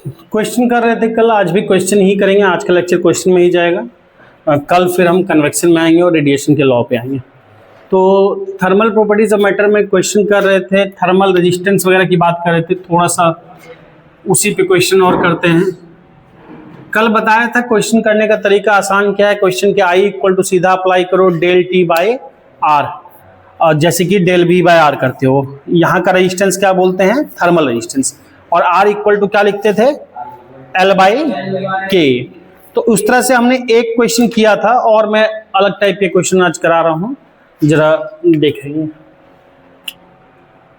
Question कर रहे थे कल, आज भी क्वेश्चन ही करेंगे। आज का लेक्चर क्वेश्चन में ही जाएगा। कल फिर हम कन्वेक्शन में आएंगे और रेडिएशन के लॉ पे आएंगे। तो थर्मल प्रॉपर्टीज ऑफ मैटर में क्वेश्चन कर रहे थे, थर्मल रेजिस्टेंस वगैरह की बात कर रहे थे, थोड़ा सा उसी पे क्वेश्चन और करते हैं। कल बताया था क्वेश्चन करने का तरीका आसान क्या है। क्वेश्चन के आई इक्वल टू सीधा अप्लाई करो डेल टी बाई आर, और जैसे कि डेल वी बाय आर करते हो। यहाँ का रेजिस्टेंस क्या बोलते हैं? Thermal resistance. और आर इक्वल टू क्या लिखते थे? एल बाई के। तो उस तरह से हमने एक क्वेश्चन किया था और मैं अलग टाइप के क्वेश्चन आज करा रहा हूँ, जरा देखेंगे।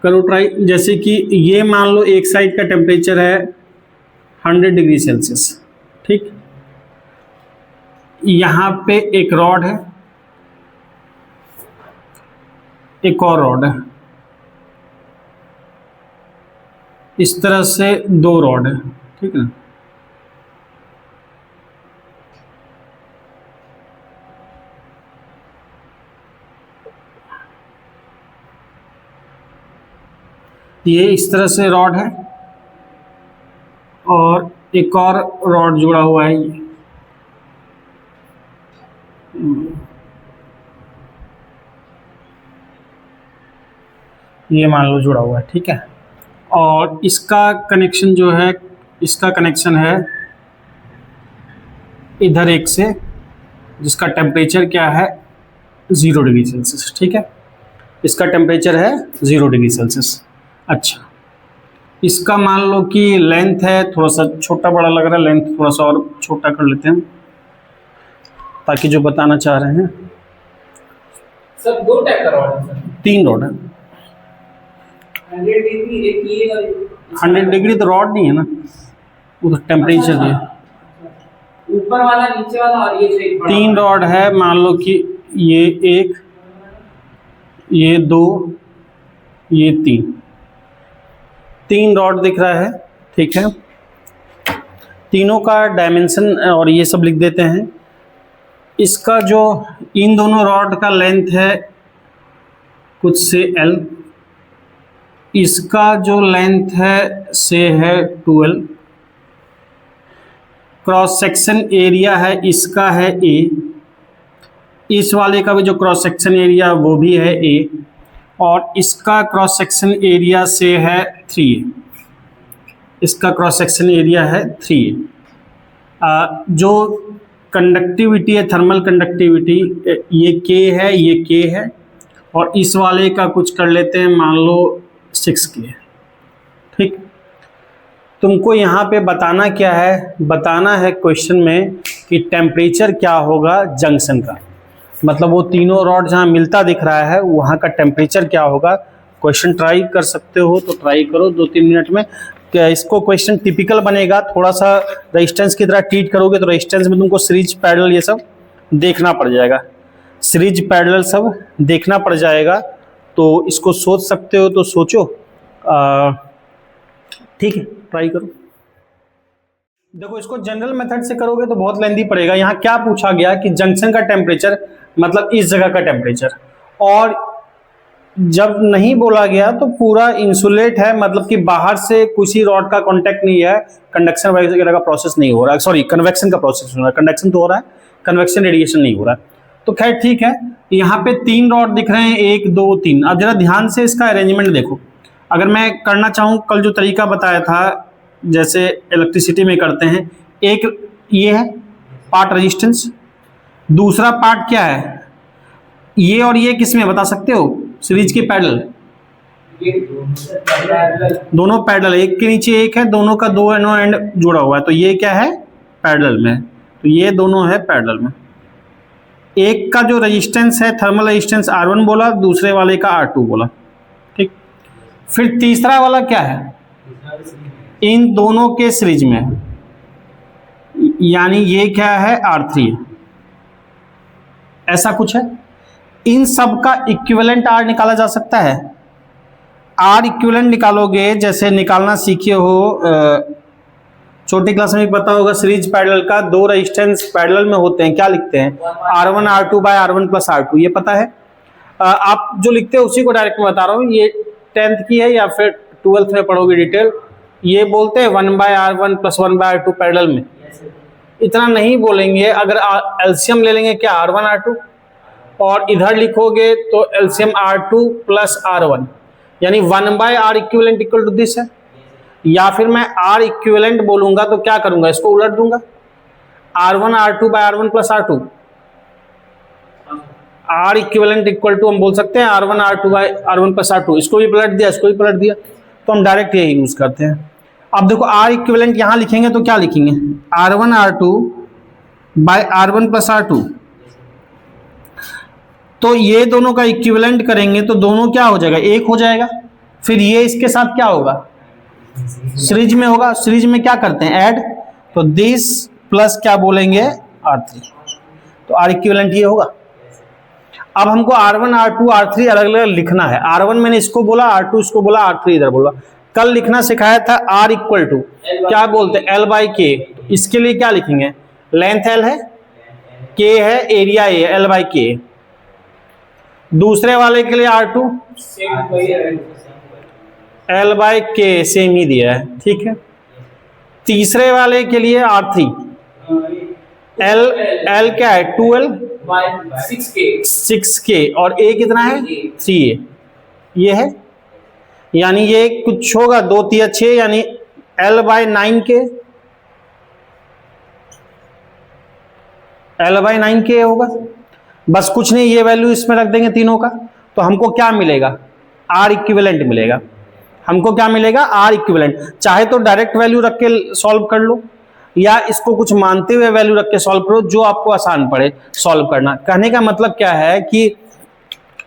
करो ट्राई। जैसे कि ये मान लो एक साइड का टेम्परेचर है 100 डिग्री सेल्सियस, ठीक। यहाँ पे एक रॉड है, एक और रॉड है, इस तरह से दो रॉड है, ठीक है। ये इस तरह से रॉड है और एक और रॉड जुड़ा हुआ है। ये मान लो जुड़ा हुआ है, ठीक है। और इसका कनेक्शन जो है, इसका कनेक्शन है इधर एक से, जिसका टेम्परेचर क्या है 0 डिग्री सेल्सियस, ठीक है। इसका टेम्परेचर है 0 डिग्री सेल्सियस। अच्छा, इसका मान लो कि लेंथ है, थोड़ा सा छोटा बड़ा लग रहा है, लेंथ थोड़ा सा और छोटा कर लेते हैं ताकि जो बताना चाह रहे हैं। सर दो टाइप का रॉड है सर? 3 रॉड है। 100 डिग्री एक ये और 100 डिग्री तो रॉड नहीं है ना, वो तो टेम्परेचर है। ऊपर वाला नीचे वाला और ये जो एक 3 रॉड है, मान लो कि ये 1, ये 2, ये 3 रॉड दिख रहा है, ठीक है। तीनों का डायमेंशन और ये सब लिख देते हैं। इसका जो इन दोनों रॉड का लेंथ है कुछ से L, इसका जो लेंथ है से है 12, क्रॉस सेक्शन एरिया है इसका है A, इस वाले का भी जो क्रॉस सेक्शन एरिया वो भी है A, और इसका क्रॉस सेक्शन एरिया से है 3A, इसका क्रॉस सेक्शन एरिया है 3A। जो कंडक्टिविटी है, थर्मल कंडक्टिविटी, ये K है, ये K है, और इस वाले का कुछ कर लेते हैं, मान लो 6K, ठीक। तुमको यहाँ पे बताना क्या है? बताना है क्वेश्चन में कि टेम्परेचर क्या होगा जंक्शन का, मतलब वो तीनों रॉड जहाँ मिलता दिख रहा है वहाँ का टेम्परेचर क्या होगा। क्वेश्चन ट्राई कर सकते हो तो ट्राई करो 2-3 मिनट में। क्या इसको क्वेश्चन टिपिकल बनेगा, थोड़ा सा रेजिस्टेंस की तरह ट्रीट करोगे तो रेजिस्टेंस में तुमको सीरीज पैरेलल ये सब देखना पड़ जाएगा, सीरीज पैरेलल सब देखना पड़ जाएगा। तो इसको सोच सकते हो तो सोचो, ठीक है, ट्राई करो। देखो, इसको जनरल मेथड से करोगे तो बहुत लेंथी पड़ेगा। यहाँ क्या पूछा गया कि जंक्शन का टेम्परेचर मतलब इस जगह का टेम्परेचर, और जब नहीं बोला गया तो पूरा इंसुलेट है, मतलब कि बाहर से कुछ ही रॉड का कांटेक्ट नहीं है, कंडक्शन वगैरह का प्रोसेस नहीं हो रहा है, सॉरी कन्वेक्शन का प्रोसेस हो रहा है, कंडक्शन तो हो रहा है, कन्वेक्शन रेडिएशन नहीं हो रहा है। तो खैर ठीक है। यहाँ पे 3 रॉड दिख रहे हैं, 1 2 3। अब जरा ध्यान से इसका अरेंजमेंट देखो। अगर मैं करना चाहूँ, कल जो तरीका बताया था जैसे इलेक्ट्रिसिटी में करते हैं, एक ये है पार्ट रेजिस्टेंस, दूसरा पार्ट क्या है, ये और ये किस में बता सकते हो? सीरीज के पैरेलल, दोनों पैरेलल, एक के नीचे एक है, दोनों का 2 एंड जुड़ा हुआ है, तो ये क्या है? पैरेलल में, तो ये दोनों है पैरेलल में। एक का जो रेजिस्टेंस है थर्मल रेजिस्टेंस R1 बोला, दूसरे वाले का R2 बोला, ठीक। फिर तीसरा वाला क्या है? इन दोनों के सीरीज में, यानी ये क्या है? R3, ऐसा कुछ है। इन सब का इक्विवेलेंट R निकाला जा सकता है। R इक्विवेलेंट निकालोगे, जैसे निकालना सीखे हो, छोटी क्लास में भी पता होगा, सीरीज पैरेलल का 2 रेजिस्टेंस पैरेलल में होते हैं, क्या लिखते हैं? R1 R2 bye R1 plus R2, ये पता है। आप जो लिखते हैं उसी को डायरेक्ट में बता रहा हूँ, ये 10th की है या फिर 12th में पढ़ोगे डिटेल। ये बोलते हैं 1/R1 + 1/R2 पैरेलल में, इतना नहीं बोलेंगे। अगर एलसीएम ले लेंगे क्या R1 R2, और इधर लिखोगे तो एलसीएम R2 + R1, यानी 1/R equivalent equal to this है। या फिर मैं R इक्विवेलेंट बोलूंगा तो क्या करूंगा, इसको उलट दूंगा, R1 R2/R1 + R2। R equivalent equal to हम बोल सकते हैं R1 R2/R1 + R2। इसको भी पलट दिया, इसको भी पलट दिया, तो हम डायरेक्ट यही यूज करते हैं। अब देखो R इक्विवेलेंट यहां लिखेंगे तो क्या लिखेंगे, R1 R2/R1 + R2। तो ये दोनों का इक्विवेलेंट करेंगे तो दोनों क्या हो जाएगा, एक हो जाएगा। फिर ये इसके साथ क्या होगा, सीरीज में होगा। सीरीज में क्या करते हैं, ऐड, तो दिस प्लस क्या बोलेंगे R3, तो R इक्विवेलेंट ये होगा। अब हमको R1 R2 R3 अलग अलग लिखना है। R1 मैंने इसको बोला, R2 इसको बोला, R3 इधर बोला। कल लिखना सिखाया था R इक्वल टू क्या बोलते हैं, L/K। इसके लिए क्या लिखेंगे, लेंथ L है, K है, एरिया A, L/K। दूसरे वाले के लिए R2 L/K सेम ही दिया है, ठीक है। तीसरे वाले के लिए R3 L क्या है 2L 6K और A कितना है 3A, ये है। यानी ये कुछ होगा 2 3 6, यानी L/9K, L/9K होगा। बस कुछ नहीं, ये वैल्यू इसमें रख देंगे तीनों का, तो हमको क्या मिलेगा, R इक्विवेलेंट मिलेगा। हमको क्या मिलेगा, R इक्विवेलेंट। चाहे तो डायरेक्ट वैल्यू रख के सॉल्व कर लो, या इसको कुछ मानते हुए वैल्यू रख के सॉल्व करो, जो आपको आसान पड़े सॉल्व करना। कहने का मतलब क्या है कि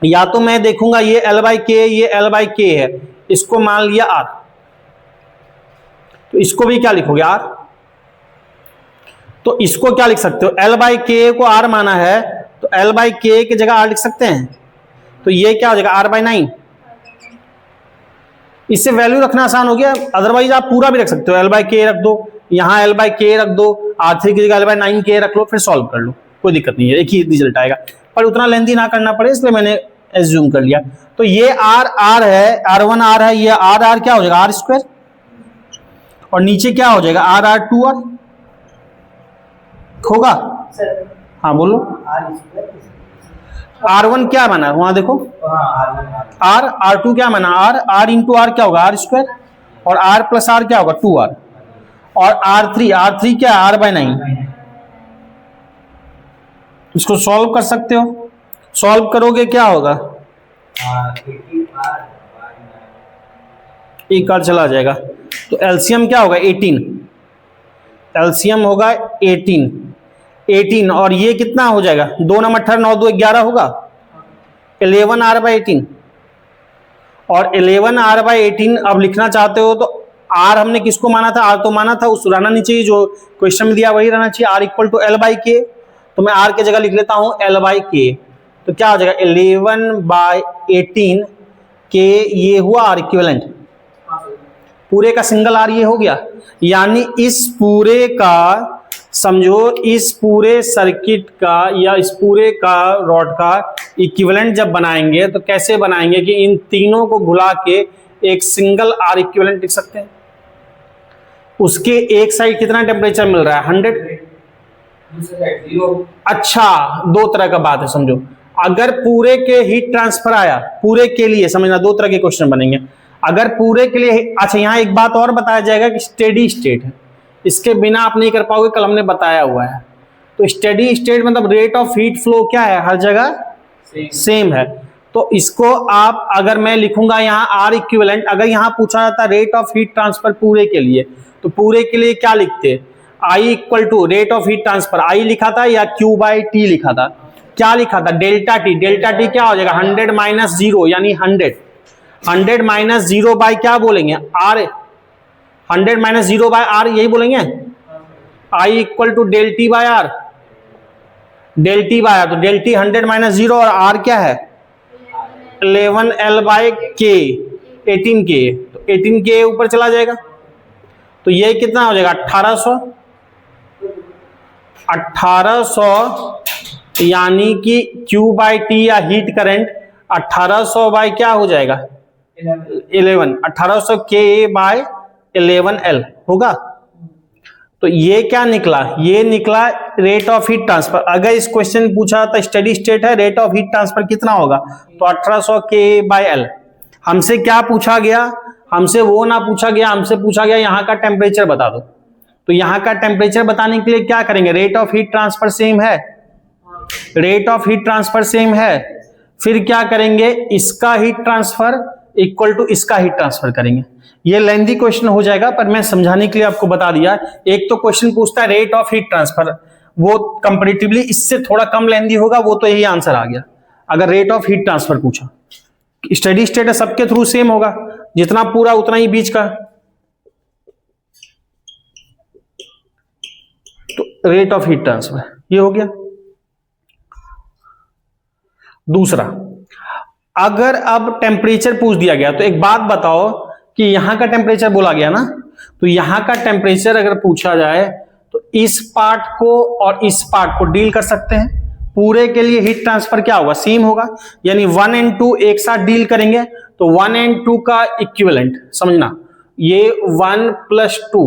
या तो मैं देखूंगा ये L/K, ये L/K है, इसको मान लिया R, तो इसको भी क्या लिखोगे R। तो इसको क्या लिख सकते हो, L/K को R माना है तो L/K की जगह R लिख सकते हैं, तो ये क्या हो जाएगा R/9। इससे वैल्यू रखना आसान हो गया। अदरवाइज आप पूरा भी रख सकते हो, L/K रख दो, यहां L/K रख दो, R3 की जगह L/9K रख लो, फिर सॉल्व कर लो, कोई दिक्कत नहीं है, एक ही रिजल्ट आएगा। पर उतना लेंथी ना करना पड़े इसलिए मैंने एज्यूम कर लिया। तो ये R है, R1 R है, ये R क्या हो जाएगा R², और नीचे क्या हो जाएगा R 2R होगा। हाँ बोलो, R1 क्या बना वहां देखो, R2 क्या बना R इंटू R क्या होगा R², और R + R क्या होगा 2R, और R3 क्या R/9। इसको सॉल्व कर सकते हो, सॉल्व करोगे क्या होगा, एक R चला जाएगा, तो एलसीएम क्या होगा 18, एलसीएम होगा 18, और ये कितना हो जाएगा 2 9 18 9 2 11 होगा 11R/18, और 11R/18 अब लिखना चाहते हो तो R हमने किसको माना था, R तो माना था, उस रहना नहीं चाहिए, जो क्वेश्चन में दिया वही रहना चाहिए, R इक्वल टू L/K। तो मैं R की जगह लिख लेता हूं L/K, तो क्या हो जाएगा 11/18 K, ये हुआ R इक्विवेलेंट। पूरे का सिंगल R ये हो गया, यानी इस पूरे का समझो, इस पूरे सर्किट का या इस पूरे का रॉड का इक्विवेलेंट जब बनाएंगे तो कैसे बनाएंगे कि इन तीनों को घुला के एक सिंगल R इक्विवेलेंट लिख सकते हैं। उसके एक साइड कितना टेम्परेचर मिल रहा है 100, अच्छा दो तरह का बात है समझो। अगर पूरे के हीट ट्रांसफर आया, पूरे के लिए समझना, दो तरह के क्वेश्चन बनेंगे। अगर पूरे के लिए, अच्छा यहाँ एक बात और बताया जाएगा कि स्टेडी स्टेट है, इसके बिना आप नहीं कर पाओगे, कल हमने बताया हुआ है। तो स्टेडी स्टेट मतलब रेट ऑफ हीट फ्लो क्या है, हर जगह सेम है। तो इसको आप, अगर मैं लिखूंगा यहाँ R इक्विवेलेंट, अगर यहाँ पूछा जाता रेट ऑफ हीट ट्रांसफर पूरे के लिए, तो पूरे के लिए क्या लिखते, I equal to rate of heat transfer, I लिखा था या Q/T लिखा था, क्या लिखा था डेल्टा टी। डेल्टा टी क्या हो जाएगा 100 - 0 यानी 100, 100 - 0 बाय क्या बोलेंगे R, 100 - 0 बाय R यही बोलेंगे। I equal to del T by R, del T by R, तो डेल टी 100 - 0 और R क्या है 11L/K 18K, तो 18K ऊपर चला जाएगा, तो ये कितना हो जाएगा 1800 यानी कि Q/T या हीट करंट 1800 बाय क्या हो जाएगा 11, 1800 Ka/18 11L होगा। तो ये क्या निकला, ये निकला रेट ऑफ हीट ट्रांसफर। अगर इस क्वेश्चन में पूछा था स्टेडी स्टेट है, रेट ऑफ हीट ट्रांसफर कितना होगा, तो 1800 K/L। हमसे क्या पूछा गया, हमसे वो ना पूछा गया, हमसे पूछा गया यहां का टेम्परेचर बता दो। तो यहां का टेम्परेचर बताने के लिए क्या करेंगे, rate of heat transfer same है, rate of heat transfer same है, फिर क्या करेंगे, इसका हीट ट्रांसफर इक्वल टू इसका हीट ट्रांसफर करेंगे। ये लेंथी क्वेश्चन हो जाएगा, पर मैं समझाने के लिए आपको बता दिया। एक तो क्वेश्चन पूछता है रेट ऑफ हीट ट्रांसफर, वो कंपैरेटिवली इससे थोड़ा कम लेंथी होगा, वो तो यही आंसर आ गया। अगर रेट ऑफ हीट ट्रांसफर पूछा, स्टेडी स्टेट है, सबके थ्रू सेम होगा, जितना पूरा उतना ही बीच का। तो रेट ऑफ हीट ट्रांसफर ये हो गया। दूसरा, अगर अब टेम्परेचर पूछ दिया गया, तो एक बात बताओ कि यहां का टेम्परेचर बोला गया ना, तो यहां का टेम्परेचर अगर पूछा जाए तो इस पार्ट को और इस पार्ट को डील कर सकते हैं। पूरे के लिए हीट ट्रांसफर क्या होगा, सेम होगा, यानी 1 and 2 एक साथ डील करेंगे तो 1 and 2 का इक्विवेलेंट समझना, ये 1 + 2,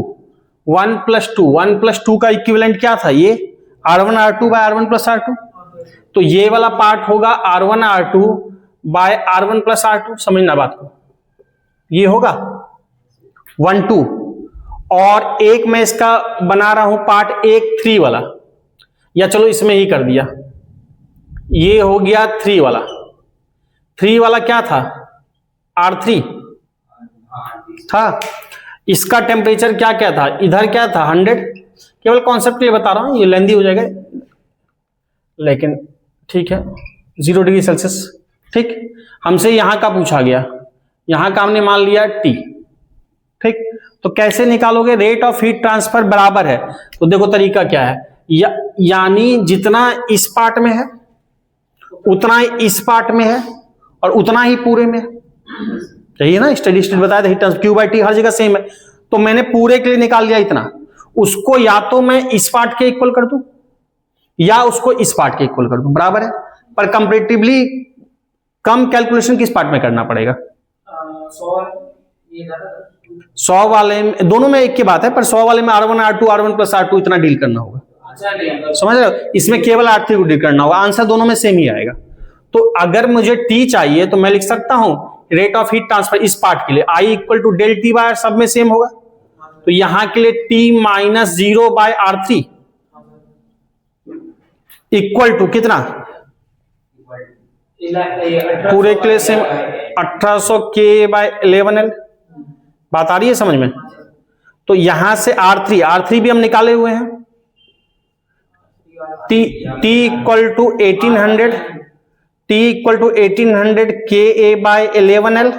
1 + 2, 1 + 2 का इक्विवेलेंट क्या था, ये R1 R2 by R1 + R2। तो ये वाला पार्ट होगा R1 R2 by R1 + R2, समझना बात को, ये होगा 1 2। और एक मैं इसका बना रहा हूं पार्ट 1 3 वाला, या चलो इसमें ही कर दिया, ये हो गया 3 वाला। 3 वाला क्या था, R3 था। इसका टेम्परेचर क्या क्या था, इधर क्या था 100। केवल कॉन्सेप्ट के लिए बता रहा हूं, ये लेंथी हो जाएगा लेकिन ठीक है, 0 डिग्री सेल्सियस। ठीक, हमसे यहां का पूछा गया, यहां का हमने मान लिया T। ठीक, तो कैसे निकालोगे, रेट ऑफ हीट ट्रांसफर बराबर है, तो देखो तरीका क्या है, यानी जितना इस पार्ट में है उतना ही इस पार्ट में है और उतना ही पूरे में है, सही है ना। स्टेडी स्टेट बताया था हीट ट्रांसफर Q/T हर जगह सेम है, तो मैंने पूरे के लिए निकाल लिया इतना, उसको या तो मैं इस पार्ट के इक्वल कर दूं या उसको इस पार्ट के इक्वल कर दूं, बराबर है। पर कंपैरेटिवली कम कैलकुलेशन किस पार्ट में करना पड़ेगा, 100 वाले में, दोनों में एक की बात है, पर 100 वाले में R1 R2 R1 + R2 इतना डील करना होगा, समझ रहे हो। इसमें केवल R3 को डील करना होगा, आंसर दोनों में सेम ही आएगा। तो अगर मुझे T चाहिए तो मैं लिख सकता हूं रेट ऑफ हीट ट्रांसफर इस पार्ट के लिए I = ΔT/R, सब में सेम होगा, तो यहां के लिए T - 0/R3 इक्वल टू कितना, पूरे के लिए सेम 1800 K/11L। बात आ रही है समझ में। तो यहां से R3 भी हम निकाले हुए हैं, T = 1800 Ka/11L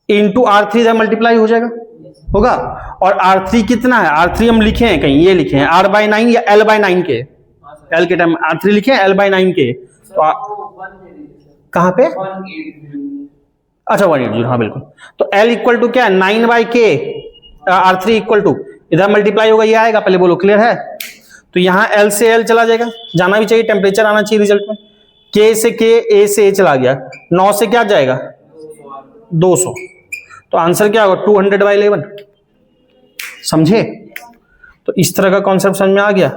इंटू R3 से मल्टीप्लाई हो जाएगा, होगा। और R3 कितना है, R3 हम लिखे हैं कहीं, ये लिखे हैं R/9 या L/9 के, L के टाइम R3 लिखे हैं L/9 के, तो कहां पे, अच्छा 180, हाँ बिल्कुल। तो L = क्या है 9/K, R3 = इधर मल्टीप्लाई होगा, ये आएगा, पहले बोलो क्लियर है। तो यहां L से L चला जाएगा, जाना भी चाहिए, टेम्परेचर आना चाहिए रिजल्ट में। K से K, A से A चला गया, 9 से क्या जाएगा 200, तो आंसर क्या होगा 200/11, समझे। तो इस तरह का कॉन्सेप्ट समझ में आ गया।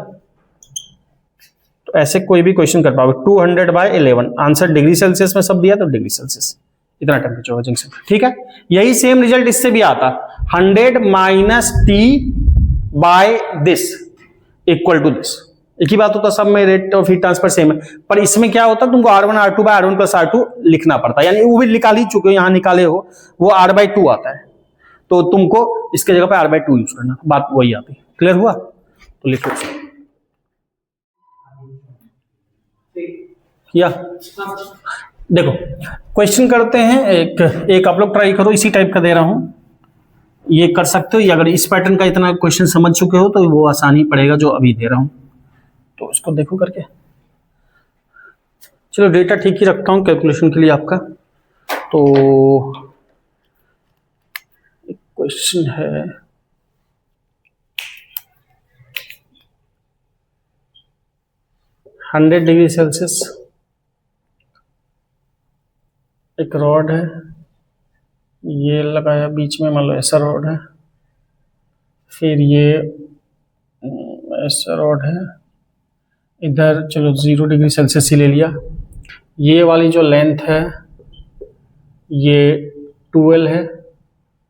तो ऐसे कोई भी क्वेश्चन कर पाओगे, 200/11 आंसर डिग्री सेल्सियस में सब दिया, तो डिग्री सेल्सियस इतना टेम्परेचर होगा जंक्शन, ठीक है। यही सेम रिजल्ट इससे भी आता, 100 - T/this इक्वल टू दिस, एक ही बात होता, सब में rate of heat transfer same है। पर इसमें क्या होता, तुमको R1 R2 by R1 + R2 लिखना पड़ता है, यानी वो भी निकाल ही चुके हो, यहां निकाले हो, वो R/2 आता है, तो तुमको इसके जगह पे R/2 यूज करना, बात वही आती है। क्लियर हुआ, तो लिखो या देखो क्वेश्चन करते हैं, एक आप लोग ट्राई करो, इसी टाइप का दे रहा हूं, ये कर सकते हो, या अगर इस पैटर्न का इतना क्वेश्चन समझ चुके हो तो वो आसानी पड़ेगा जो अभी दे रहा हूं, तो इसको देखो करके। चलो डेटा ठीक ही रखता हूं कैलकुलेशन के लिए आपका। तो एक क्वेश्चन है, $100 डिग्री सेल्सियस, एक रॉड है, ये लगाया बीच में, मान लो ऐसा रॉड है, फिर ये ऐसा रॉड है इधर, चलो 0 डिग्री सेल्सियस ही ले लिया। ये वाली जो लेंथ है ये 12 है,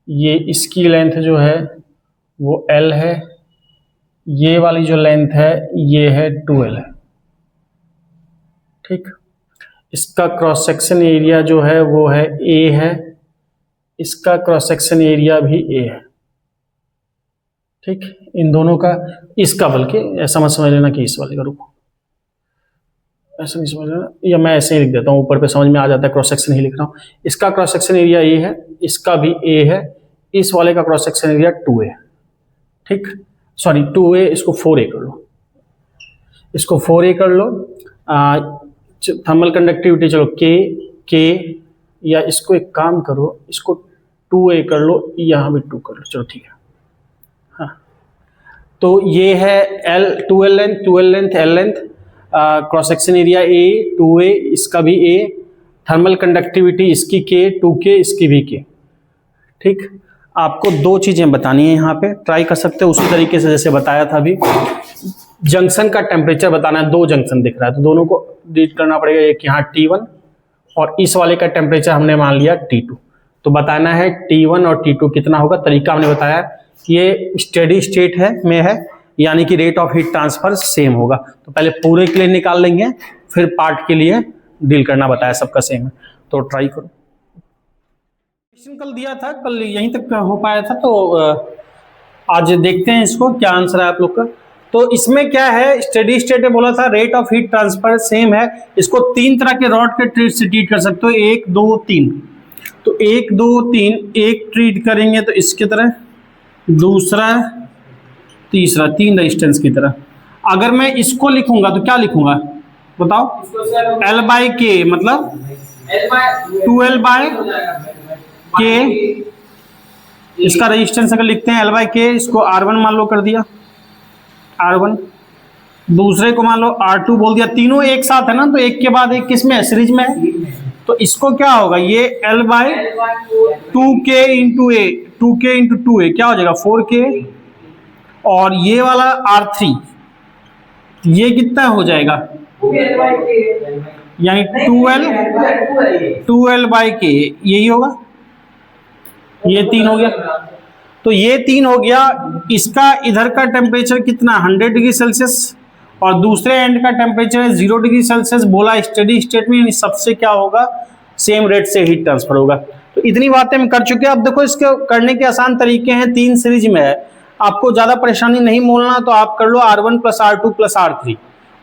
ये इसकी लेंथ जो है वो L है, ये वाली जो लेंथ है ये है 12 है। ठीक, इसका क्रॉस सेक्शन एरिया जो है वो है A है, इसका क्रॉस सेक्शन एरिया भी A है। ठीक, इन दोनों का, इसका बल्कि ऐसा मत समझ लेना कि इस वाले का, रुको ऐसा नहीं समझ लेना, या मैं ऐसे ही लिख देता हूँ, ऊपर पे समझ में आ जाता है, क्रॉस सेक्शन ही लिख रहा हूँ। इसका क्रॉस सेक्शन एरिया A है, इसका भी A है, इस वाले का क्रॉस सेक्शन एरिया 2A है। ठीक, सॉरी 2A, इसको 4A कर लो, इसको 4A कर लो। थर्मल कंडक्टिविटी चलो K, या इसको एक काम करो, इसको 2A कर लो, यहाँ भी 2 कर लो, चलो ठीक है। हाँ, तो ये है L 12 length L length, cross section area A 2A, इसका भी A, थर्मल कंडक्टिविटी इसकी K 2K, इसकी भी K। ठीक, आपको दो चीजें बतानी है यहाँ पे, ट्राई कर सकते हो उसी तरीके से जैसे बताया था अभी। जंक्शन का टेम्परेचर बताना है, दो जंक्शन दिख रहा है तो दोनों को रीड करना पड़ेगा, एक यहाँ T1 और इस वाले का टेम्परेचर हमने मान लिया T2। तो बताना है T1 और T2 कितना होगा। तरीका हमने बताया, ये स्टेडी स्टेट है में है, यानी कि rate of heat transfer same होगा। तो पहले पूरे के लिए निकाल लेंगे, फिर पार्ट के लिए डील करना बताया, सबका सेम है। तो ट्राई करो, कल दिया था, कल यहीं तक हो पाया था, तो आज देखते हैं इसको क्या आंसर है आप लोग का। तो इसमें क्या है, स्टेडी स्टेट में बोला था rate of heat transfer same है। इसको 3 तरह के रॉड के ट्रीट से ट्रीट कर सकते हो, 1 2 3। तो 1 2 3, एक ट्रीट करेंगे तो इसकी तरह, दूसरा तीसरा, 3 रेजिस्टेंस की तरह। अगर मैं इसको लिखूंगा तो क्या लिखूंगा बताओ, L/K मतलब 12/K। इसका रेजिस्टेंस अगर लिखते हैं L/K, इसको R1 मान लो कर दिया, R1, दूसरे को मान लो R2 बोल दिया। तीनों एक साथ है ना, तो एक के बाद एक किस में है, सीरीज में है। तो इसको क्या होगा, ये L/2K into A, 2K into 2A क्या हो जाएगा 4K, और ये वाला R3 ये कितना हो जाएगा, यानी 12L/K, यही होगा। ये 3 हो गया, तो ये 3 हो गया। इसका इधर का टेम्परेचर कितना 100 डिग्री सेल्सियस, और दूसरे एंड का टेम्परेचर है 0 डिग्री सेल्सियस। बोला स्टेडी स्टेट में सबसे क्या होगा, सेम रेट से हीट ट्रांसफर होगा। तो इतनी बातें हम कर चुके हैं। अब देखो इसके करने के आसान तरीके हैं, 3 सीरीज में है, आपको ज्यादा परेशानी नहीं मोलना, तो आप कर लो R1 + R2 + R3,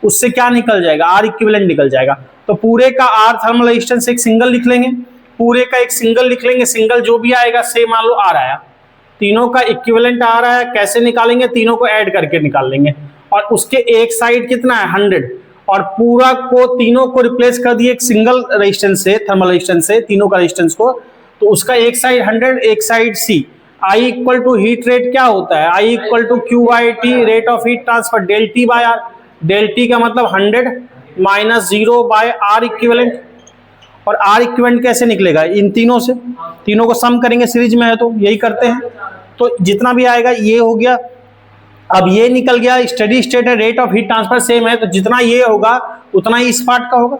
उससे क्या निकल जाएगा, R इक्विवेलेंट निकल जाएगा। तो पूरे का R थर्मल रेजिस्टेंस एक सिंगल लिख लेंगे, पूरे का एक सिंगल लिख लेंगे, सिंगल जो भी आएगा से मान लो R आया, तीनों का इक्विवेलेंट आ रहा है, कैसे निकालेंगे, तीनों को ऐड करके निकाल लेंगे। और उसके एक साइड कितना है 100, और पूरा को तीनों को रिप्लेस कर दिए एक सिंगल रेजिस्टेंस से, थर्मल रेजिस्टेंस से, तीनों का रेजिस्टेंस को। तो उसका एक साइड 100, एक side C। I equal to heat rate क्या होता है, I equal to QIT, rate of heat transfer, del T by R। del T का मतलब 100 - 0 by R इक्विवेलेंट। और R इक्विवेलेंट कैसे निकलेगा, इन तीनों से, तीनों को सम करेंगे, सीरीज में है तो यही करते हैं। तो जितना भी आएगा ये हो गया। अब ये निकल गया, स्टेडी स्टेट है, rate of heat transfer same है, तो जितना ये होगा उतना ही इस पार्ट का होगा,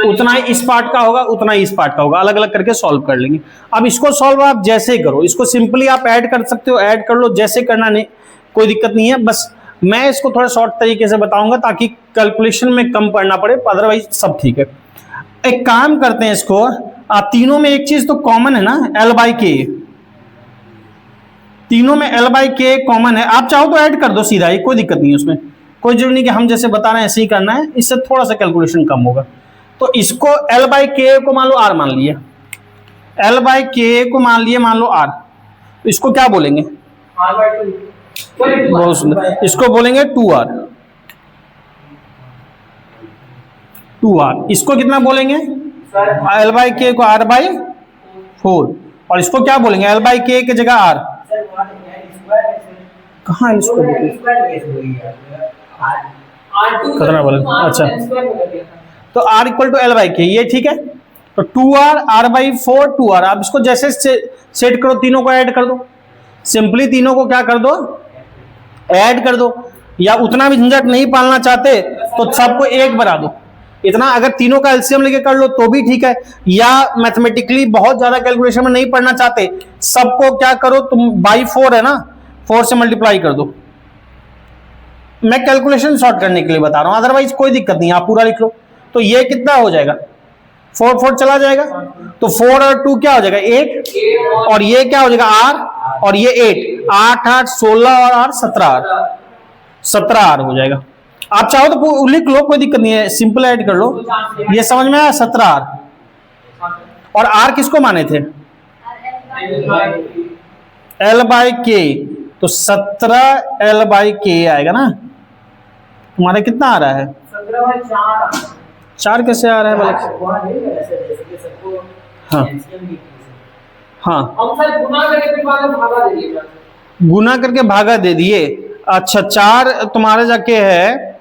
उतना ही इस पार्ट का होगा, उतना ही इस पार्ट का होगा। अलग अलग करके सॉल्व कर लेंगे। अब इसको सॉल्व आप जैसे ही करो, इसको सिंपली आप ऐड कर सकते हो, ऐड कर लो, जैसे करना नहीं कोई दिक्कत नहीं है। बस मैं इसको थोड़ा शॉर्ट तरीके से बताऊंगा ताकि कैलकुलेशन में कम पढ़ना पड़े, अदरवाइज सब ठीक है। एक काम करते हैं, इसको तीनों में एक चीज तो कॉमन है ना, L/K, तीनों में L/K कॉमन है। आप चाहो तो ऐड कर दो सीधा ही, कोई दिक्कत नहीं है उसमें, कोई जरूरी नहीं कि हम जैसे बता रहे हैं ऐसे ही करना है, इससे थोड़ा सा कैलकुलेशन कम होगा। तो इसको L/K को मान लो R मान लिए, L/K को मान लिए, मान लो R, तो इसको क्या बोलेंगे, बहुत सुंदर, इसको बोलेंगे 2R, 2R। इसको कितना बोलेंगे, L/K को R/4, और इसको क्या बोलेंगे, L/K की जगह R। कहाँ है इसको, कितना बोले, अच्छा, तो R इक्वल टू L/K, ये ठीक है। तो 2R, R/4, 2R। आप इसको जैसे सेट करो, तीनों को ऐड कर दो, सिंपली तीनों को क्या कर दो, ऐड कर दो, या उतना भी झंझट नहीं पालना चाहते तो सबको एक बना दो। इतना अगर तीनों का एलसीएम लेके कर लो तो भी ठीक है, या मैथमेटिकली बहुत ज्यादा कैलकुलेशन में नहीं पढ़ना चाहते, सबको क्या करो तुम, बाई 4 है ना, 4 से मल्टीप्लाई कर दो। मैं कैलकुलेशन शॉर्ट करने के लिए बता रहा हूं, अदरवाइज कोई दिक्कत नहीं, आप पूरा लिख लो। तो ये कितना हो जाएगा, 4 4 चला जाएगा, तो 4 और 2 क्या हो जाएगा 8, और ये क्या हो जाएगा R, और ये 8, 8 8 16 और R 17 R, 17 R हो जाएगा। आप चाहो तो लिख लो, कोई दिक्कत नहीं है, सिंपल ऐड कर लो। ये समझ में आया, 17 R। और R किसको माने थे, L/K, तो 17 L/K आएगा ना। तुम्हारा कितना आ रहा है, 4 कैसे आ रहा है बोले, हाँ हाँ, गुना करके भागा दे दिए। अच्छा 4 तुम्हारा जाके है,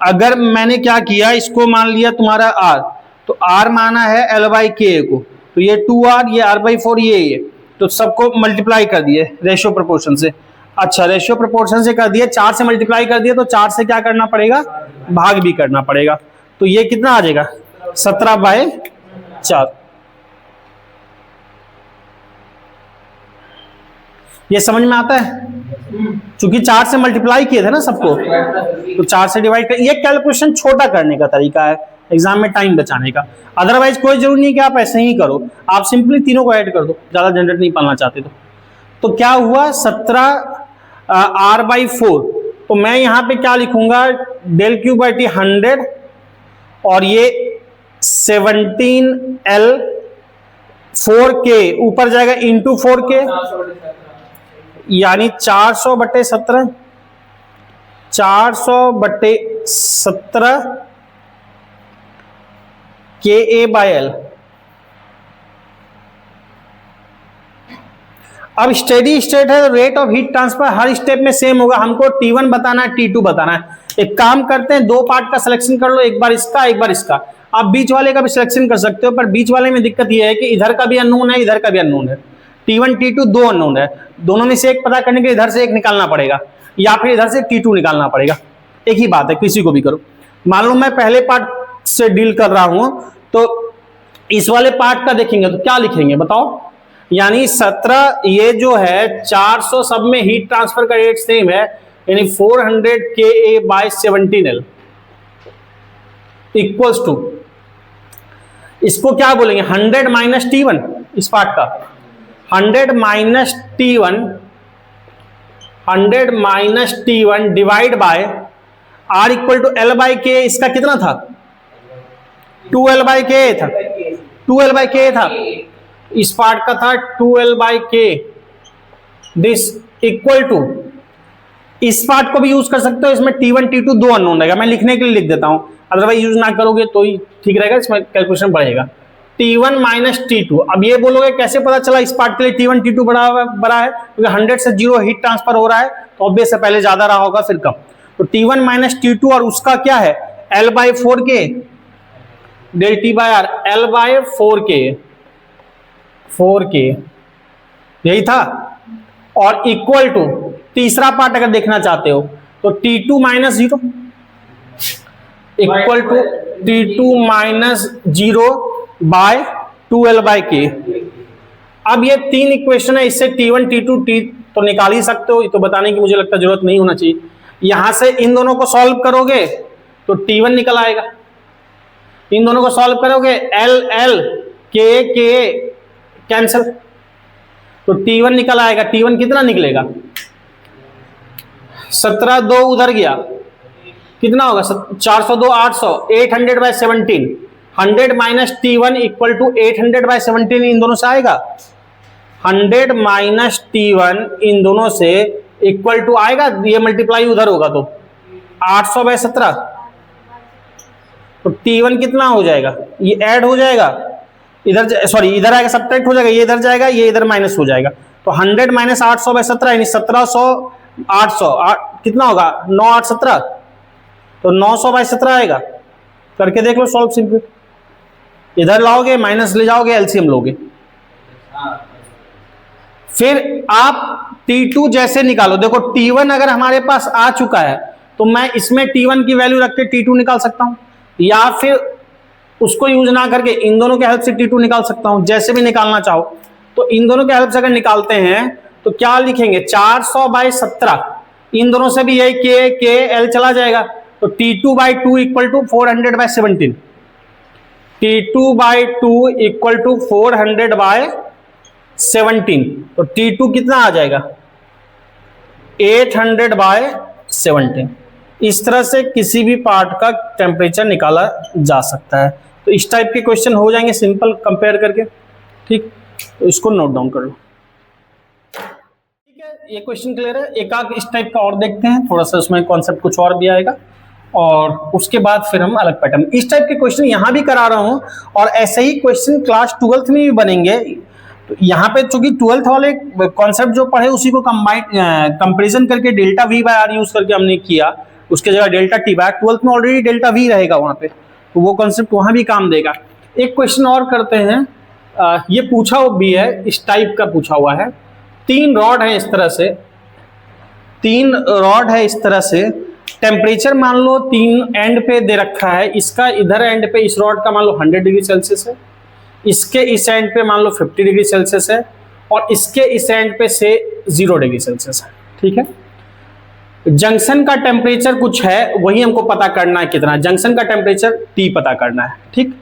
अगर मैंने क्या किया, इसको मान लिया तुम्हारा R, तो R माना है L/K को, तो ये 2R, ये R/4, ये तो सबको मल्टीप्लाई कर दिए रेशियो प्रोपोर्शन से। अच्छा रेशियो प्रोपोर्शन से कर दिए, 4 से मल्टीप्लाई कर दिए, तो 4 से क्या करना पड़ेगा, भाग भी करना पड़ेगा। तो ये कितना आ जाएगा, 17/4। ये समझ में आता है, क्योंकि 4 से मल्टीप्लाई किए थे ना सबको, तो 4 से डिवाइड कर। ये कैलकुलेशन छोटा करने का तरीका है एग्जाम में टाइम बचाने का, अदरवाइज कोई जरूरी नहीं कि आप ऐसे ही करो, आप सिंपली तीनों को ऐड कर दो, ज्यादा झंझट नहीं पालना चाहते तो क्या हुआ 17 R/4। तो मैं यहां पे क्या लिखूंगा, del Q by T 100, और ये 17L 4K ऊपर जाएगा इंटू 4K, यानी 400/17, 400/17 KA/L। अब स्टेडी स्टेट है तो rate of heat transfer her step में सेम होगा। हमको T1 बताना है, T2 बताना है। एक काम करते हैं, 2 पार्ट का सिलेक्शन कर लो, एक बार इसका एक बार इसका। आप बीच वाले का भी सिलेक्शन कर सकते हो, पर बीच वाले में दिक्कत यह है कि इधर का भी अननोन है, इधर का भी अननोन है। T1 T2 2 अननोन है, दोनों में से एक पता करने के लिए इधर से एक निकालना पड़ेगा, या फिर इधर से T2 निकालना पड़ेगा। एक ही बात है, किसी को भी करो। मान लो मैं पहले पार्ट से डील कर रहा हूं, तो इस वाले पार्ट का देखेंगे तो क्या लिखेंगे बताओ, यानी 17, ये जो है 400, सब में हीट ट्रांसफर का रेट सेम है, यानी 400 KA/17L इक्वल्स टू, इसको क्या बोलेंगे 100 माइनस T1, इस पार्ट का 100 minus T1 divide by R equal to L/K। इसका कितना था, 2L/K था, 2L/K था, इस पार्ट का था 2L/K। दिस इक्वल टू, इस पार्ट को भी यूज कर सकते हो, इसमें T1 T2 2 अननोन रहेगा, मैं लिखने के लिए लिख देता हूं, अदरवाइज यूज ना करोगे तो ही ठीक रहेगा, इसमें कैलकुलेशन बढ़ेगा। T1 माइनस T2, अब ये बोलोगे कैसे पता चला इस पार्ट के लिए T1 T2 बड़ा है, क्योंकि 100 से 0 हीट ट्रांसफर हो रहा है, तो ऑब्वियस है पहले ज्यादा रहा होगा फिर कम। तो T1 माइनस T2, और उसका क्या है L/4K, del T by R, L/4K, 4K यही था, और इक्वल टू तीसरा पार्ट अगर देखना चाहते हो तो T2 minus 0 equal to T2 minus 0 by 2L/K। अब ये 3 इक्वेशन है, इससे T1 T2 T तो निकाल ही सकते हो, ये तो बताने की मुझे लगता है जरूरत नहीं होना चाहिए। यहां से इन दोनों को सॉल्व करोगे तो T1 निकल आएगा, इन दोनों को सॉल्व करोगे L K कैंसिल, तो T1 निकल आएगा। T1 कितना निकलेगा, 17, 2 उधर गया, कितना होगा 402 800, 800/17, 100 माइनस T1 इक्वल टू 800/17, इन दोनों से आएगा 100 माइनस T1 इन दोनों से इक्वल टू आएगा, ये मल्टीप्लाई उधर होगा तो 800/17, तो T1 कितना हो जाएगा, ये ऐड हो जाएगा इधर, सॉरी इधर आएगा, सब्ट्रैक्ट हो जाएगा, ये इधर जाएगा, ये इधर माइनस हो जाएगा, तो 100 माइनस 800/17 यानी 1700 800 कितना होगा 9 8 17, तो 900/17 आएगा। करके देख लो सॉल्व सिंपल, इधर लाओगे माइनस ले जाओगे, एलसीएम लोगे, फिर आप T2 जैसे निकालो, देखो T1 अगर हमारे पास आ चुका है तो मैं इसमें T1 की वैल्यू रख के T2 निकाल सकता हूं, या फिर उसको यूज ना करके इन दोनों के हेल्प से T2 निकाल सकता हूं, जैसे भी निकालना चाहो। तो इन दोनों के हेल्प से अगर निकालते हैं तो क्या लिखेंगे, 400/17, इन दोनों से भी यही के एल चला जाएगा, तो T2/2 equal to 400/17, T2/2 equal to 400/17, तो T2 कितना आ जाएगा, 800/17। इस तरह से किसी भी पार्ट का टेम्परेचर निकाला जा सकता है। तो इस टाइप के क्वेश्चन हो जाएंगे सिंपल कंपेयर करके, ठीक, तो इसको नोट डाउन कर लो। ठीक है, ये क्वेश्चन क्लियर है। एक आध इस टाइप का और देखते हैं, थोड़ा सा उसमें कॉन्सेप्ट कुछ और भी आएगा, और उसके बाद फिर हम अलग पैटर्न, इस टाइप के क्वेश्चन यहां भी करा रहा हूं, और ऐसे ही क्वेश्चन क्लास 12th में भी बनेंगे। तो यहाँ पे चूंकि 12th वाले कॉन्सेप्ट जो पढ़े उसी को कंपैरिजन करके delta V by R use करके हमने किया, उसके जगह डेल्टा टी बाय, 12th में ऑलरेडी डेल्टा वी रहेगा वहां पे, तो वो कॉन्सेप्ट वहां भी काम देगा। एक क्वेश्चन और करते हैं, ये पूछा भी है, इस टाइप का पूछा हुआ है। 3 रॉड है इस तरह से, 3 रॉड है इस तरह से, टेम्परेचर मान लो 3 एंड पे दे रखा है, इसका इधर एंड पे इस रॉड का मान लो 100 डिग्री सेल्सियस है, इसके इस एंड पे मान लो 50 डिग्री सेल्सियस है, और इसके इस एंड पे से 0 डिग्री सेल्सियस है। ठीक है, जंक्शन का टेम्परेचर कुछ है, वही हमको पता करना है कितना, जंक्शन का टेम्परेचर T पता करना है। ठीक,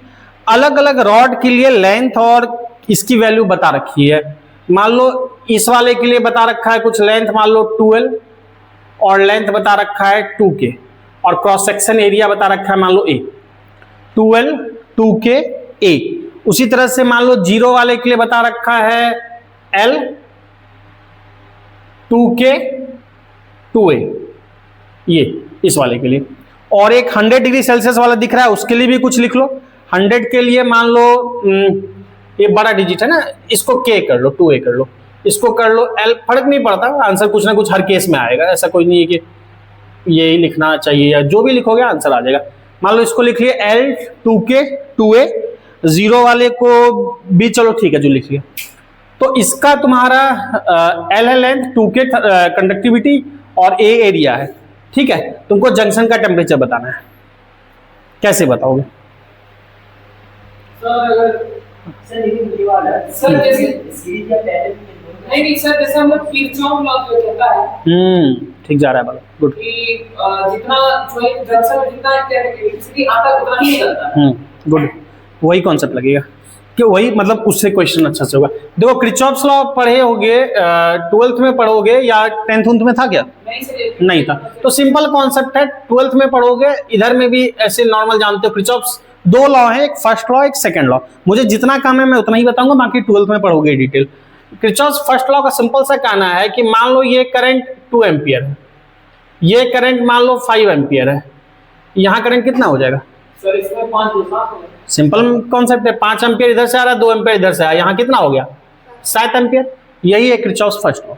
अलग अलग रॉड के लिए लेंथ और इसकी वैल्यू बता रखी है। मान लो इस वाले के लिए बता रखा है कुछ लेंथ मान लो 12, और लेंथ बता रखा है 2K, और क्रॉस सेक्शन एरिया बता रखा है मान लो A, 12 2K A। उसी तरह से मान लो 0 वाले के लिए बता रखा है L 2K 2A, ये इस वाले के लिए। और एक 100 डिग्री सेल्सियस वाला दिख रहा है, उसके लिए भी कुछ लिख लो। 100 के लिए मान लो ये बड़ा डिजिट है ना, इसको K कर लो, 2A कर लो, इसको कर लो L, फर्क नहीं पड़ता, आंसर कुछ ना कुछ हर केस में आएगा, ऐसा कोई नहीं है कि यही लिखना चाहिए, या जो भी लिखोगे आंसर आ जाएगा। मान लो इसको लिख लिए L 2K 2A, 0 वाले को भी चलो ठीक है जो लिख लिया। तो इसका तुम्हारा L है लेंथ, 2K कंडक्टिविटी, और A एरिया है। ठीक है, तुमको जंक्शन का टेम्परेचर बताना है, कैसे बताओगे? सर जैसे नहीं सर, जैसे हम लोग किरचॉफ लॉ जो कहता है, ठीक जा रहा है, गुड, कि जितना जो एक जंक्शन जितना इलेक्ट्रिसिटी आता है उतना ही निकलता है। गुड, वही कॉन्सेप्ट लगेगा कि वही, मतलब उससे क्वेश्चन अच्छा से होगा। देखो क्रिचॉफ्स लॉ पढ़े होगे, 12th में पढ़ोगे, या 10th में था क्या? नहीं था, तो सिंपल कॉन्सेप्ट है, 12th में पढ़ोगे, इधर में भी ऐसे नॉर्मल जानते हो। क्रिचॉफ्स 2 लॉ है, एक फर्स्ट लॉ एक सेकंड लॉ, मुझे जितना काम है मैं उतना ही बताऊंगा, बाकी 12th में पढ़ोगे डिटेल। क्रिचॉफ्स फर्स्ट लॉ का सिंपल सा कहना है कि मान लो ये करंट 2 एम्पियर है, ये करंट मान लो 5 एम्पियर है, यहाँ करंट कितना हो जाएगा सर? इसमें 5 सिंपल कॉन्सेप्ट है, 5 एम्पियर इधर से आ रहा है, 2 एम्पियर इधर से आया, यहाँ कितना हो गया 7 एम्पियर, यही है क्रिचॉफ्स फर्स्ट लॉ।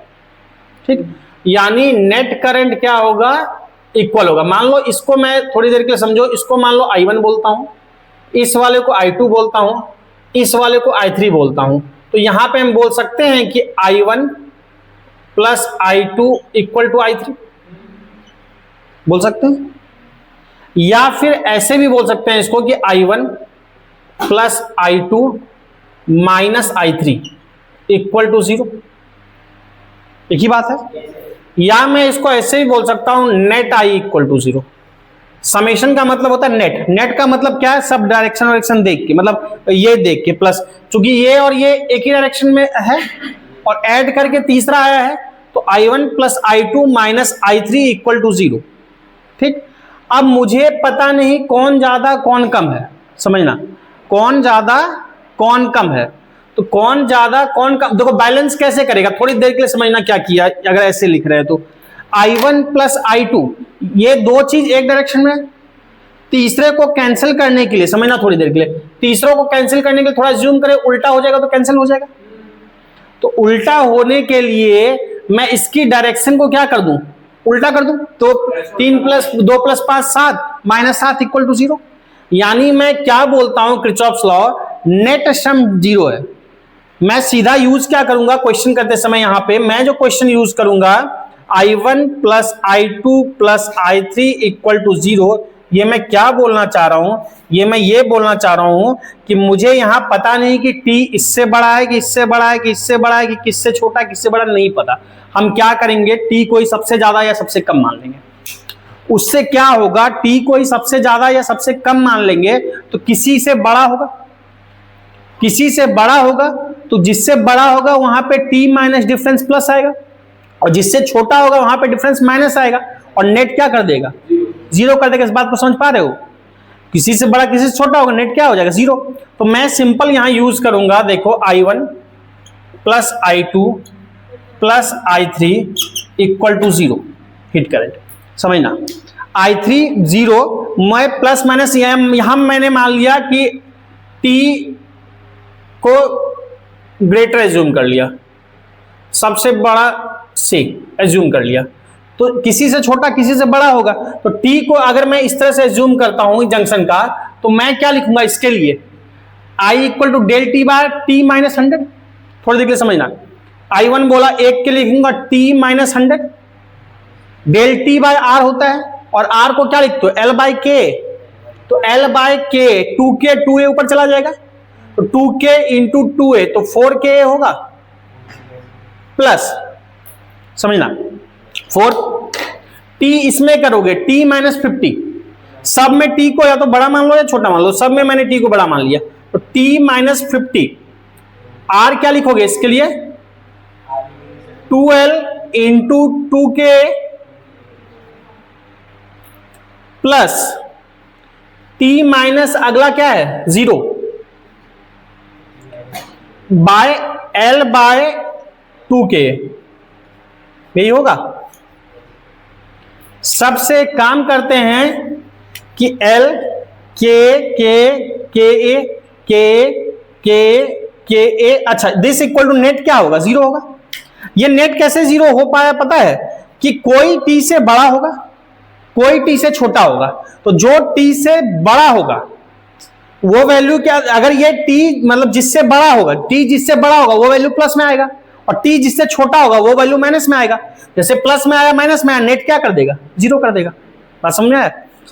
ठीक, यानी नेट करंट क्या होगा, इक्वल होगा। मान लो इसको मैं थोड़ी देर के लिए समझो, इसको मान लो I1 बोलता हूं, इस वाले को I2 बोलता हूं, इस वाले को I3 बोलता हूं, तो यहां पे हम बोल सकते हैं कि I1 plus I2 equal to I3 बोल सकते हैं, या फिर ऐसे भी बोल सकते हैं इसको कि I1 plus I2 minus I3 equal to 0, एक ही बात है। या मैं इसको ऐसे ही बोल सकता हूं net I equal to 0। Summation का मतलब होता है नेट, नेट का मतलब क्या है, सब डायरेक्शन देख के, मतलब ये देख के प्लस, चूंकि ये और ये एक ही डायरेक्शन में है और ऐड करके तीसरा आया है, तो I1 plus I2 minus I3 equal to 0। ठीक, अब मुझे पता नहीं कौन ज्यादा कौन कम है, समझना, कौन ज्यादा कौन कम है, तो कौन ज्यादा कौन कम, देखो बैलेंस कैसे करेगा, थोड़ी देर के लिए समझना क्या किया। अगर ऐसे लिख रहे हैं तो I1 प्लस I2, ये दो चीज एक डायरेक्शन में, तीसरे को कैंसिल करने के लिए, समझना थोड़ी देर के लिए, तीसरों को कैंसिल करने के लिए थोड़ा जूम करें, उल्टा हो जाएगा तो कैंसिल हो जाएगा। तो उल्टा होने के लिए मैं इसकी डायरेक्शन को क्या कर दूं, उल्टा कर दूं, तो 3 plus 2 plus 5 7 minus 7 equal to 0। यानी मैं क्या बोलता हूं, क्रिचॉफ्स लॉ, नेट सम 0 है, मैं सीधा यूज क्या करूंगा क्वेश्चन करते समय, यहां पे मैं जो क्वेश्चन यूज करूंगा I1 plus I2 plus I3 equal to 0। ये मैं क्या बोलना चाह रहा हूं, ये बोलना चाह रहा हूं कि मुझे यहां पता नहीं कि t इससे बड़ा है कि इससे बड़ा है कि इससे बड़ा है कि किससे छोटा किससे बड़ा, नहीं पता। हम क्या करेंगे, t कोई सबसे ज्यादा या सबसे कम मान लेंगे। उससे क्या होगा, t कोई सबसे ज्यादा या सबसे कम मान लेंगे तो किसी से बड़ा होगा, किसी से बड़ा होगा, तो जिससे बड़ा होगा वहां पे t माइनस डिफरेंस प्लस आएगा, और जिससे छोटा होगा वहां पे डिफरेंस माइनस आएगा, और नेट क्या कर देगा, जीरो कर देगा। इस बात को समझ पा रहे हो? किसी से बड़ा किसी से छोटा होगा, नेट क्या हो जाएगा, जीरो। तो मैं सिंपल यहां यूज करूंगा, देखो I1 plus I2 plus I3 equal to 0 hit current. समझना, I3 0, मैं प्लस माइनस यहां मैंने मान लिया कि t को ग्रेटर एज्यूम कर लिया, सबसे बड़ा से एज्यूम कर लिया, तो किसी से छोटा किसी से बड़ा होगा। तो t को अगर मैं इस तरह से एज्यूम करता हूं जंक्शन का, तो मैं क्या लिखूंगा इसके लिए, I equal to del T by T minus 100। थोड़ी देर के लिए समझना, I1 बोला 1 के लिए लिखूंगा t minus 100, del T by R होता है, और r को क्या लिखते हो, l बाय के। तो l बाय के 2k 2a ऊपर चला जाएगा, तो 2k इंटू 2a तो 4k होगा, प्लस समझना 4 t इसमें करोगे t माइनस 50, सब में t को या तो बड़ा मान लो या छोटा मान लो, सब में मैंने t को बड़ा मान लिया, तो t माइनस 50। r क्या लिखोगे इसके लिए, 2l into 2k plus t minus अगला क्या है 0 बाय l बाय 2k, यही होगा। सबसे काम करते हैं कि l k a, अच्छा दिस इक्वल टू नेट क्या होगा, 0 होगा। ये नेट कैसे 0 हो पाया पता है, कि कोई t से बड़ा होगा कोई t से छोटा होगा, तो जो t से बड़ा होगा वो वैल्यू क्या, अगर ये t मतलब जिससे बड़ा होगा, t जिससे बड़ा होगा वो वैल्यू प्लस में आएगा, और t जिससे छोटा होगा वो वैल्यू माइनस में आएगा। जैसे प्लस में आया माइनस में आया, नेट क्या कर देगा, 0 कर देगा। बात समझ में आया?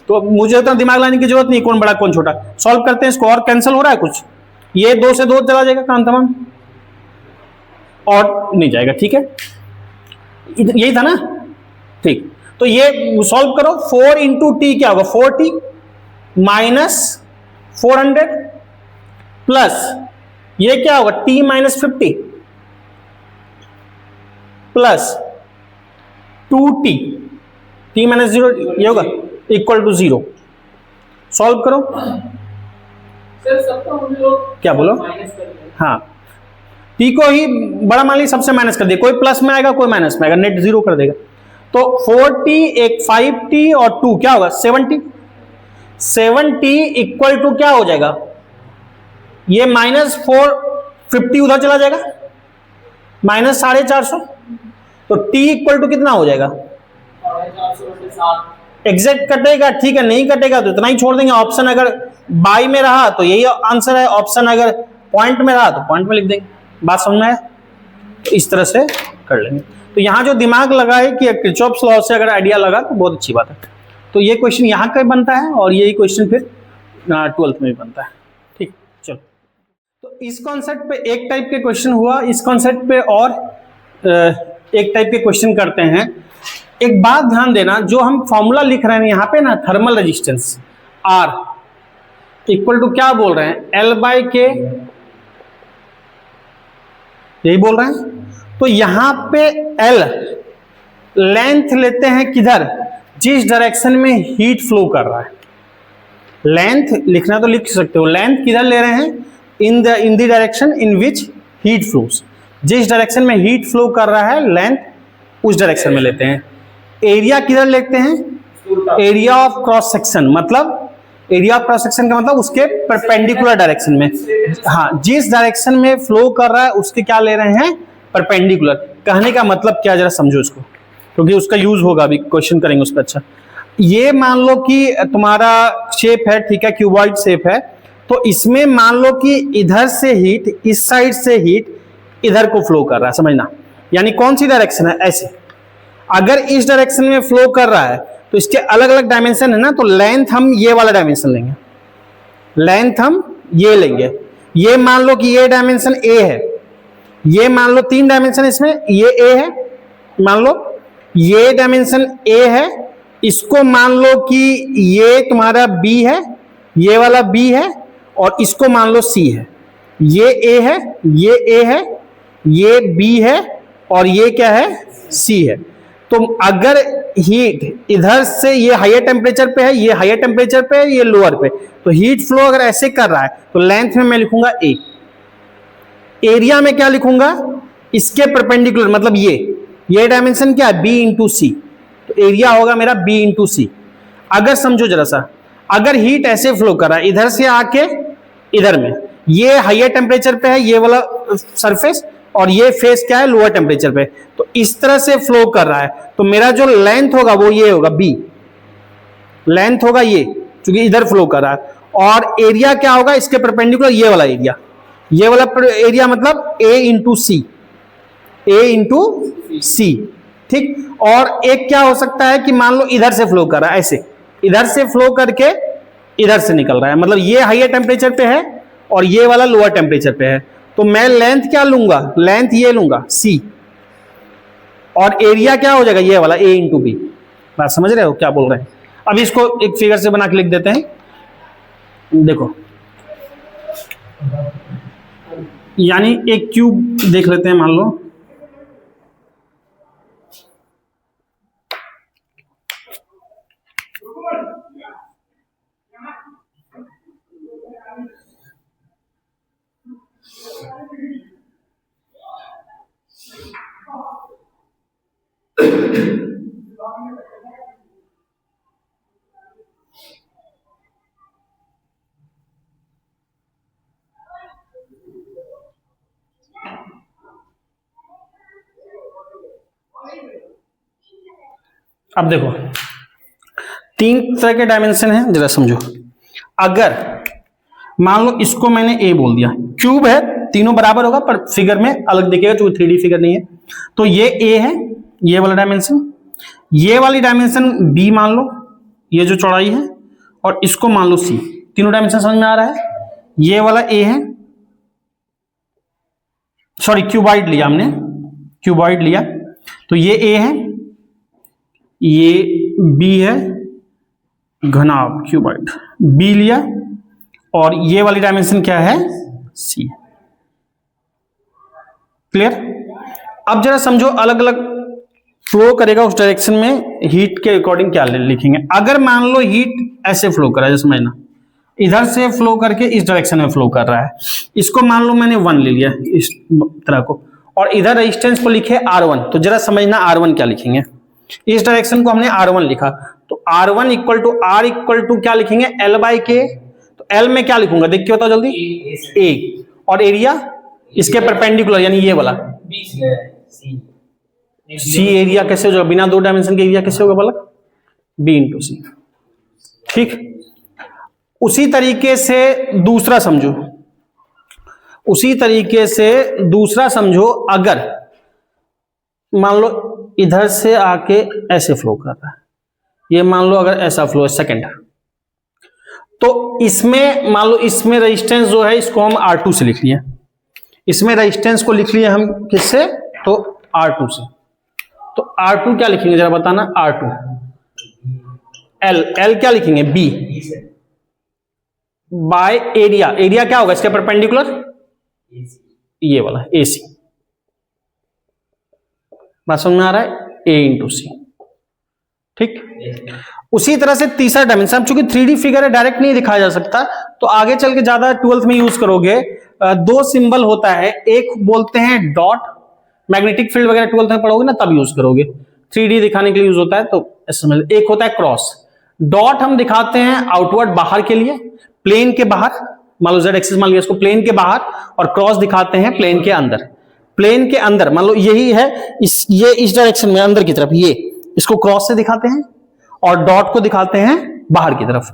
तो मुझे उतना दिमाग लाने की जरूरत नहीं, कौन बड़ा कौन छोटा। सॉल्व करते हैं इसको, और कैंसिल हो रहा है कुछ, ये 2 से 2 चला जाएगा, काम तमाम, और नहीं जाएगा। ठीक है, यही था ना, ठीक। तो ये सॉल्व करो, 4 इंटू टी क्या होगा, 4t माइनस 400 प्लस ये क्या होगा t minus 50 plus 2t, t minus 0 ये होगा इक्वल टू 0। सॉल्व करो, सर सबको हम लोग क्या बोलो, माइनस कर देंगे। हाँ t को ही बड़ा मान ली, सबसे माइनस कर दिया, कोई प्लस में आएगा कोई माइनस में आएगा, नेट 0 कर देगा। तो 4t एक 5t और 2 क्या होगा 7t, 7t इक्वल टू क्या हो जाएगा, ये माइनस 450 उधर चला जाएगा, माइनस 450, तो t इक्वल टू कितना हो जाएगा, 450 एग्जैक्ट कटेगा, ठीक है, नहीं कटेगा तो इतना ही छोड़ देंगे। ऑप्शन अगर बाई में रहा तो यही आंसर है, ऑप्शन अगर पॉइंट में रहा तो पॉइंट में लिख देंगे। बात समझ में आया? तो इस तरह से कर लेंगे। तो यहाँ जो दिमाग लगा है कि किरचॉफ्स लॉ से अगर आइडिया लगा तो बहुत अच्छी बात है। तो ये क्वेश्चन यहाँ का बनता है, और यही क्वेश्चन फिर 12th में भी बनता है। ठीक, चलो। तो इस कॉन्सेप्ट पे एक टाइप के क्वेश्चन हुआ, इस कॉन्सेप्ट पे और एक टाइप के क्वेश्चन करते हैं। एक बात ध्यान देना, जो हम फॉर्मूला लिख रहे हैं यहाँ पे ना, thermal resistance R equal to क्या बोल रहे हैं, L बाय के, यही बोल रहे हैं। तो यहाँ पे L लेंथ लेते हैं किधर, जिस डायरेक्शन में हीट फ्लो कर रहा है। लेंथ लिखना तो लिख सकते हो, लेंथ किधर ले रहे हैं, in the direction in which heat flows, जिस डायरेक्शन में हीट फ्लो कर रहा है लेंथ उस डायरेक्शन में लेते हैं। एरिया किधर लेते हैं, एरिया ऑफ क्रॉस सेक्शन, मतलब एरिया ऑफ क्रॉस सेक्शन का मतलब उसके परपेंडिकुलर डायरेक्शन में, हाँ जिस डायरेक्शन में फ्लो कर रहा है उसके क्या ले रहे हैं, परपेंडिकुलर। कहने का मतलब क्या, जरा समझो इसको, क्योंकि उसका यूज होगा, अभी क्वेश्चन करेंगे उस पर। अच्छा, ये मान लो कि तुम्हारा शेप है, ठीक है, क्यूबॉइड शेप है, तो इसमें मान लो कि इधर से हीट, इस साइड से हीट इधर को फ्लो कर रहा है, समझना। यानी कौन सी डायरेक्शन है, ऐसे। अगर इस डायरेक्शन में फ्लो कर रहा है तो इसके अलग अलग डायमेंशन है ना, तो लेंथ हम ये वाला डायमेंशन लेंगे, लेंथ हम ये लेंगे। ये मान लो कि ये डायमेंशन ए है, ये मान लो 3 डायमेंशन इसमें, ये ए है, मान लो ये डायमेंशन ए है, इसको मान लो कि ये तुम्हारा बी है, ये वाला बी है, और इसको मान लो सी है। ये ए है, ये ए है, ये बी है, और ये क्या है, सी है। तो अगर हीट इधर से, ये हायर टेम्परेचर पे है, ये हायर टेम्परेचर पे है, ये लोअर पे, तो हीट फ्लो अगर ऐसे कर रहा है तो लेंथ में मैं लिखूंगा ए। एरिया में क्या लिखूंगा, इसके परपेंडिकुलर, मतलब ये डायमेंशन क्या है, बी इंटू सी, तो एरिया होगा मेरा बी इंटू सी। अगर समझो जरा सा, अगर हीट ऐसे फ्लो कर रहा है इधर से आके इधर में, ये हायर टेम्परेचर पे है ये वाला सरफेस, और ये फेस क्या है, लोअर टेम्परेचर पे, तो इस तरह से फ्लो कर रहा है, तो मेरा जो लेंथ होगा वो ये होगा बी, लेंथ होगा ये, क्योंकि इधर फ्लो कर रहा है। और एरिया क्या होगा, इसके परपेंडिकुलर ये वाला एरिया, ये वाला एरिया मतलब ए इंटू सी, ए इंटू सी, ठीक। और एक क्या हो सकता है कि मान लो इधर से फ्लो कर रहा है, ऐसे इधर से फ्लो करके इधर से निकल रहा है, मतलब ये हायर टेम्परेचर पे है और ये वाला लोअर टेम्परेचर पे है, तो मैं लेंथ क्या लूंगा, लेंथ ये लूंगा सी, और एरिया क्या हो जाएगा, ये वाला ए इंटू बी। बात समझ रहे हो क्या बोल रहे हैं। अब इसको एक फिगर से बना के लिख देते हैं, देखो, यानी एक क्यूब देख लेते हैं, मान लो अब देखो 3 तरह के डायमेंशन हैं, जरा समझो। अगर मान लो इसको मैंने ए बोल दिया, क्यूब है, तीनों बराबर होगा पर फिगर में अलग दिखेगा क्योंकि 3D फिगर नहीं है, तो ये ए है, ये वाला डायमेंशन, ये वाली डायमेंशन बी मान लो, ये जो चौड़ाई है, और इसको मान लो सी। तीनों डायमेंशन समझ में आ रहा है। ये वाला ए है, सॉरी क्यूबॉइड लिया हमने, क्यूबॉइड लिया, तो ये ए है, ये बी है, घनाभ क्यूबॉइड बी लिया, और ये वाली डायमेंशन क्या है, सी। क्लियर। अब जरा समझो अलग अलग फ्लो करेगा उस डायरेक्शन में, हीट के अकॉर्डिंग क्या लिखेंगे। अगर मान लो हीट ऐसे फ्लो कर रहा है, समझना इधर से फ्लो करके इस डायरेक्शन में फ्लो कर रहा है, इसको मान लो मैंने 1 ले लिया इस तरह को, और इधर रेजिस्टेंस को लिखे R1, तो जरा समझना R1 क्या लिखेंगे। इस डायरेक्शन को हमने R1 लिखा, तो R1 equal to R equal to क्या लिखेंगे, L बाई के। तो L में क्या लिखूंगा, देख के बताओ जल्दी, A, और एरिया इसके परपेंडिकुलर यानी ये वाला सी। एरिया कैसे होगा, बिना 2 डायमेंशन के एरिया कैसे होगा बोला, B इंटू सी। ठीक, उसी तरीके से दूसरा समझो, उसी तरीके से दूसरा समझो। अगर मान लो इधर से आके ऐसे फ्लो कर रहा है, ये मान लो अगर ऐसा फ्लो है सेकंड, तो इसमें मान लो इसमें रेजिस्टेंस जो है इसको हम R2 से लिख लिए, इसमें रेजिस्टेंस को लिख लिए हम किससे, तो R2 से। तो R2 क्या लिखेंगे जरा बताना, R2। L क्या लिखेंगे, B बाय एरिया, एरिया क्या होगा इसके परपेंडिकुलर, ये वाला AC। बात समझ में आ रहा है, A इंटू सी। ठीक, उसी तरह से तीसरा डायमेंशन, चूंकि 3D फिगर है डायरेक्ट नहीं दिखाया जा सकता, तो आगे चल के ज्यादा 12th में यूज करोगे। 2 सिंबल होता है, एक बोलते हैं डॉट, मैग्नेटिक फील्ड वगैरह 12th में पढ़ोगे ना तब यूज करोगे, 3D दिखाने के लिए यूज होता है, तो समझ। एक होता है क्रॉस, डॉट हम दिखाते हैं आउटवर्ड बाहर के लिए, प्लेन के बाहर, मान लो Z एक्सिस मान लिया इसको, प्लेन के बाहर, और क्रॉस दिखाते हैं प्लेन के अंदर। प्लेन के अंदर मान लो यही है, ये इस डायरेक्शन में अंदर की तरफ, ये इसको क्रॉस से दिखाते हैं, और डॉट को दिखाते हैं बाहर की तरफ।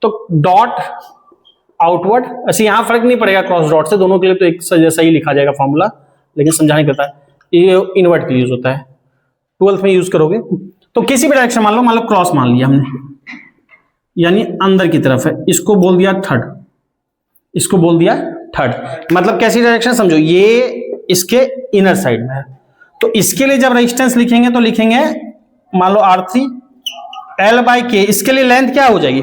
तो डॉट आउटवर्ड। ऐसे यहाँ फर्क नहीं पड़ेगा क्रॉस डॉट से, दोनों के लिए तो एक जैसा ही लिखा जाएगा फॉर्मूला, लेकिन समझाने पड़ता है। ये इनवर्ट के लिए यूज होता है, 12th में यूज करोगे। तो किसी भी डायरेक्शन मान लो क्रॉस मान लिया हमने, यानी अंदर की तरफ है, इसको बोल दिया थर्ड, इसको बोल दिया थर्ड। मतलब कैसी डायरेक्शन समझो, ये इसके इनर साइड में है, तो इसके लिए जब रेजिस्टेंस लिखेंगे तो लिखेंगे मान लो R3 L/K। इसके लिए लेंथ क्या हो जाएगी,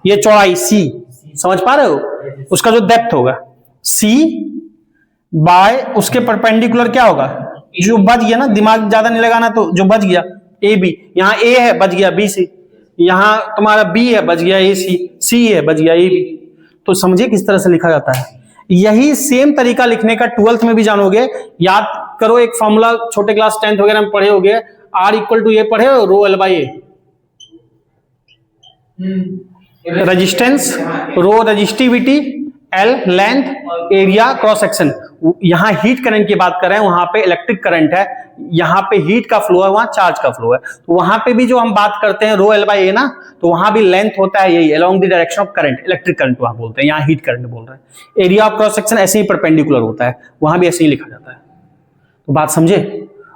ये चौड़ाई C, समझ पा रहे हो, उसका जो डेप्थ होगा C बाय उसके परपेंडिकुलर क्या होगा, जो बच गया ना, दिमाग ज्यादा नहीं लगाना, तो जो बच गया AB, यहाँ A है बच गया BC, यहाँ तुम्हारा B है बच गया AC, C है बच गया AB। तो समझिए किस तरह से लिखा जाता है। यही सेम तरीका लिखने का 12th में भी जानोगे। याद करो एक फॉर्मूला छोटे क्लास 10th वगैरह में पढ़े होगे, R इक्वल टू ये पढ़े हो, rho L/A। Resistance, rho resistivity, L length, area cross section. यहां हीट करंट की बात कर रहे हैं, वहां पे इलेक्ट्रिक करंट है, यहां पे हीट का फ्लो है, वहां चार्ज का फ्लो है। तो वहां पे भी जो हम बात करते हैं रो L/A ना, तो वहां भी लेंथ होता है यही, along the direction of current, electric current वहां बोलते हैं, यहां हीट करंट बोल रहे हैं। एरिया ऑफ क्रॉस सेक्शन ऐसे ही परपेंडिकुलर होता है, वहां भी ऐसे ही लिखा जाता है। तो बात समझे।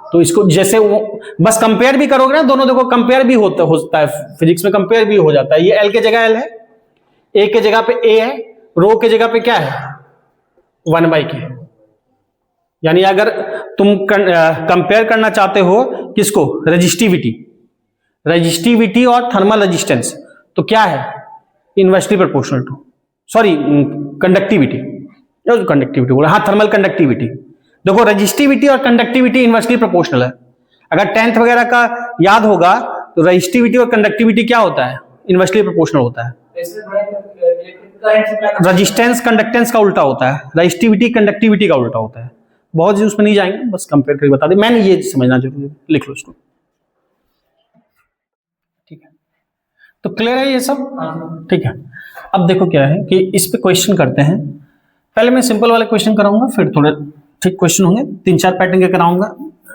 तो इसको जैसे वो बस कंपेयर भी करोगे ना, दोनों देखो कंपेयर भी होता है, फिजिक्स में कंपेयर भी हो जाता है। ये L के जगह L है, A के जगह पे A है, रो के जगह पे क्या है 1/K। यानी अगर तुम कंपेयर करना चाहते हो किसको, रेजिस्टिविटी और थर्मल रेजिस्टेंस, तो क्या है inversely proportional to, sorry conductivity बोला, हाँ थर्मल कंडक्टिविटी। देखो रेजिस्टिविटी और कंडक्टिविटी इनवर्सली प्रोपोर्शनल है। अगर 10th वगैरह का याद होगा तो रेजिस्टिविटी और कंडक्टिविटी क्या होता है, इनवर्सली प्रोपोर्शनल होता है। रेजिस्टेंस कंडक्टेंस का उल्टा होता है, रेजिस्टिविटी कंडक्टिविटी का उल्टा होता है। बहुत जी उसमें नहीं जाएंगे, बस कंपेयर करके बता दें, मैंने ये समझना जरूरी है, लिख लो इसको, ठीक है। तो क्लियर है ये सब, ठीक है। अब देखो क्या है कि इस पे क्वेश्चन करते हैं। पहले मैं सिंपल वाले क्वेश्चन कराऊंगा, फिर थोड़े ठीक क्वेश्चन होंगे, 3-4 पैटर्न के कराऊंगा,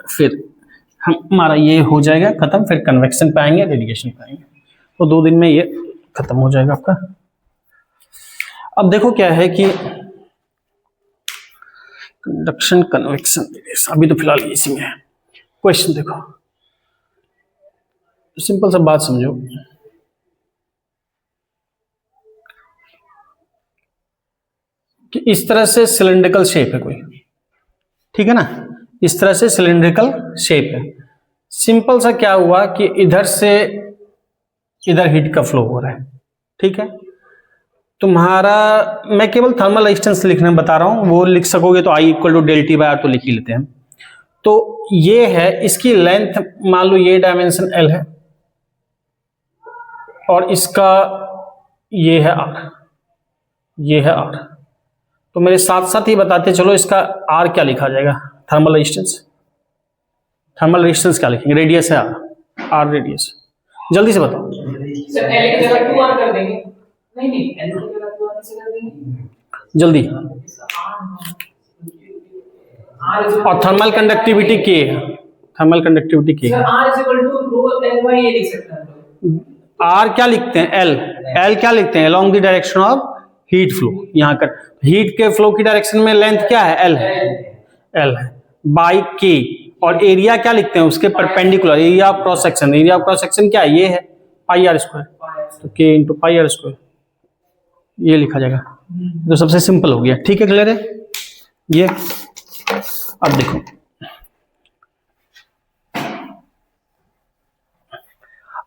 फिर हमारा ये हो जाएगा खत्म, फिर कन्वेक्शन पे आएंगे, रेडिएशन पे आएंगे, तो 2 दिन में ये खत्म हो जाएगा आपका। अब देखो क्या है कि कंडक्शन, कन्वेक्शन, अभी तो फिलहाल इसी में है। क्वेश्चन देखो, सिंपल सा बात समझो कि इस तरह से सिलेंड्रिकल शेप है कोई, ठीक है ना, इस तरह से सिलेंड्रिकल शेप है। सिंपल सा क्या हुआ कि इधर से इधर हीट का फ्लो हो रहा है, ठीक है। तुम्हारा, मैं केवल थर्मल रेजिस्टेंस लिखने में बता रहा हूं, वो लिख सकोगे तो I equal to del T/R तो लिख ही लेते हैं। तो ये है, इसकी लेंथ मान लो ये डायमेंशन L है और इसका ये है R, ये है R। तो मेरे साथ साथ ही बताते चलो इसका R क्या लिखा जाएगा, थर्मल रेजिस्टेंस। थर्मल रेजिस्टेंस क्या लिखेंगे, रेडियस है R रेडियस, जल्दी से बताओ। सर L की जगह 2R कर देंगे, नहीं L की जगह 2R से कर देंगे जल्दी। R और थर्मल कंडक्टिविटी K है, thermal conductivity K sir R is equal to rho L/A लिख सकते हैं। R क्या लिखते हैं, L क्या लिखते हैं, along the direction of heat flow. यहाँ कर हीट के फ्लो की डायरेक्शन में लेंथ क्या है, L है बाई K। और एरिया क्या लिखते हैं उसके perpendicular, area of cross section. Area of cross section क्या है, ये है πr², तो K इंटू πr², ये लिखा जाएगा। तो सबसे सिंपल हो गया, ठीक है, क्लियर है ये। अब देखो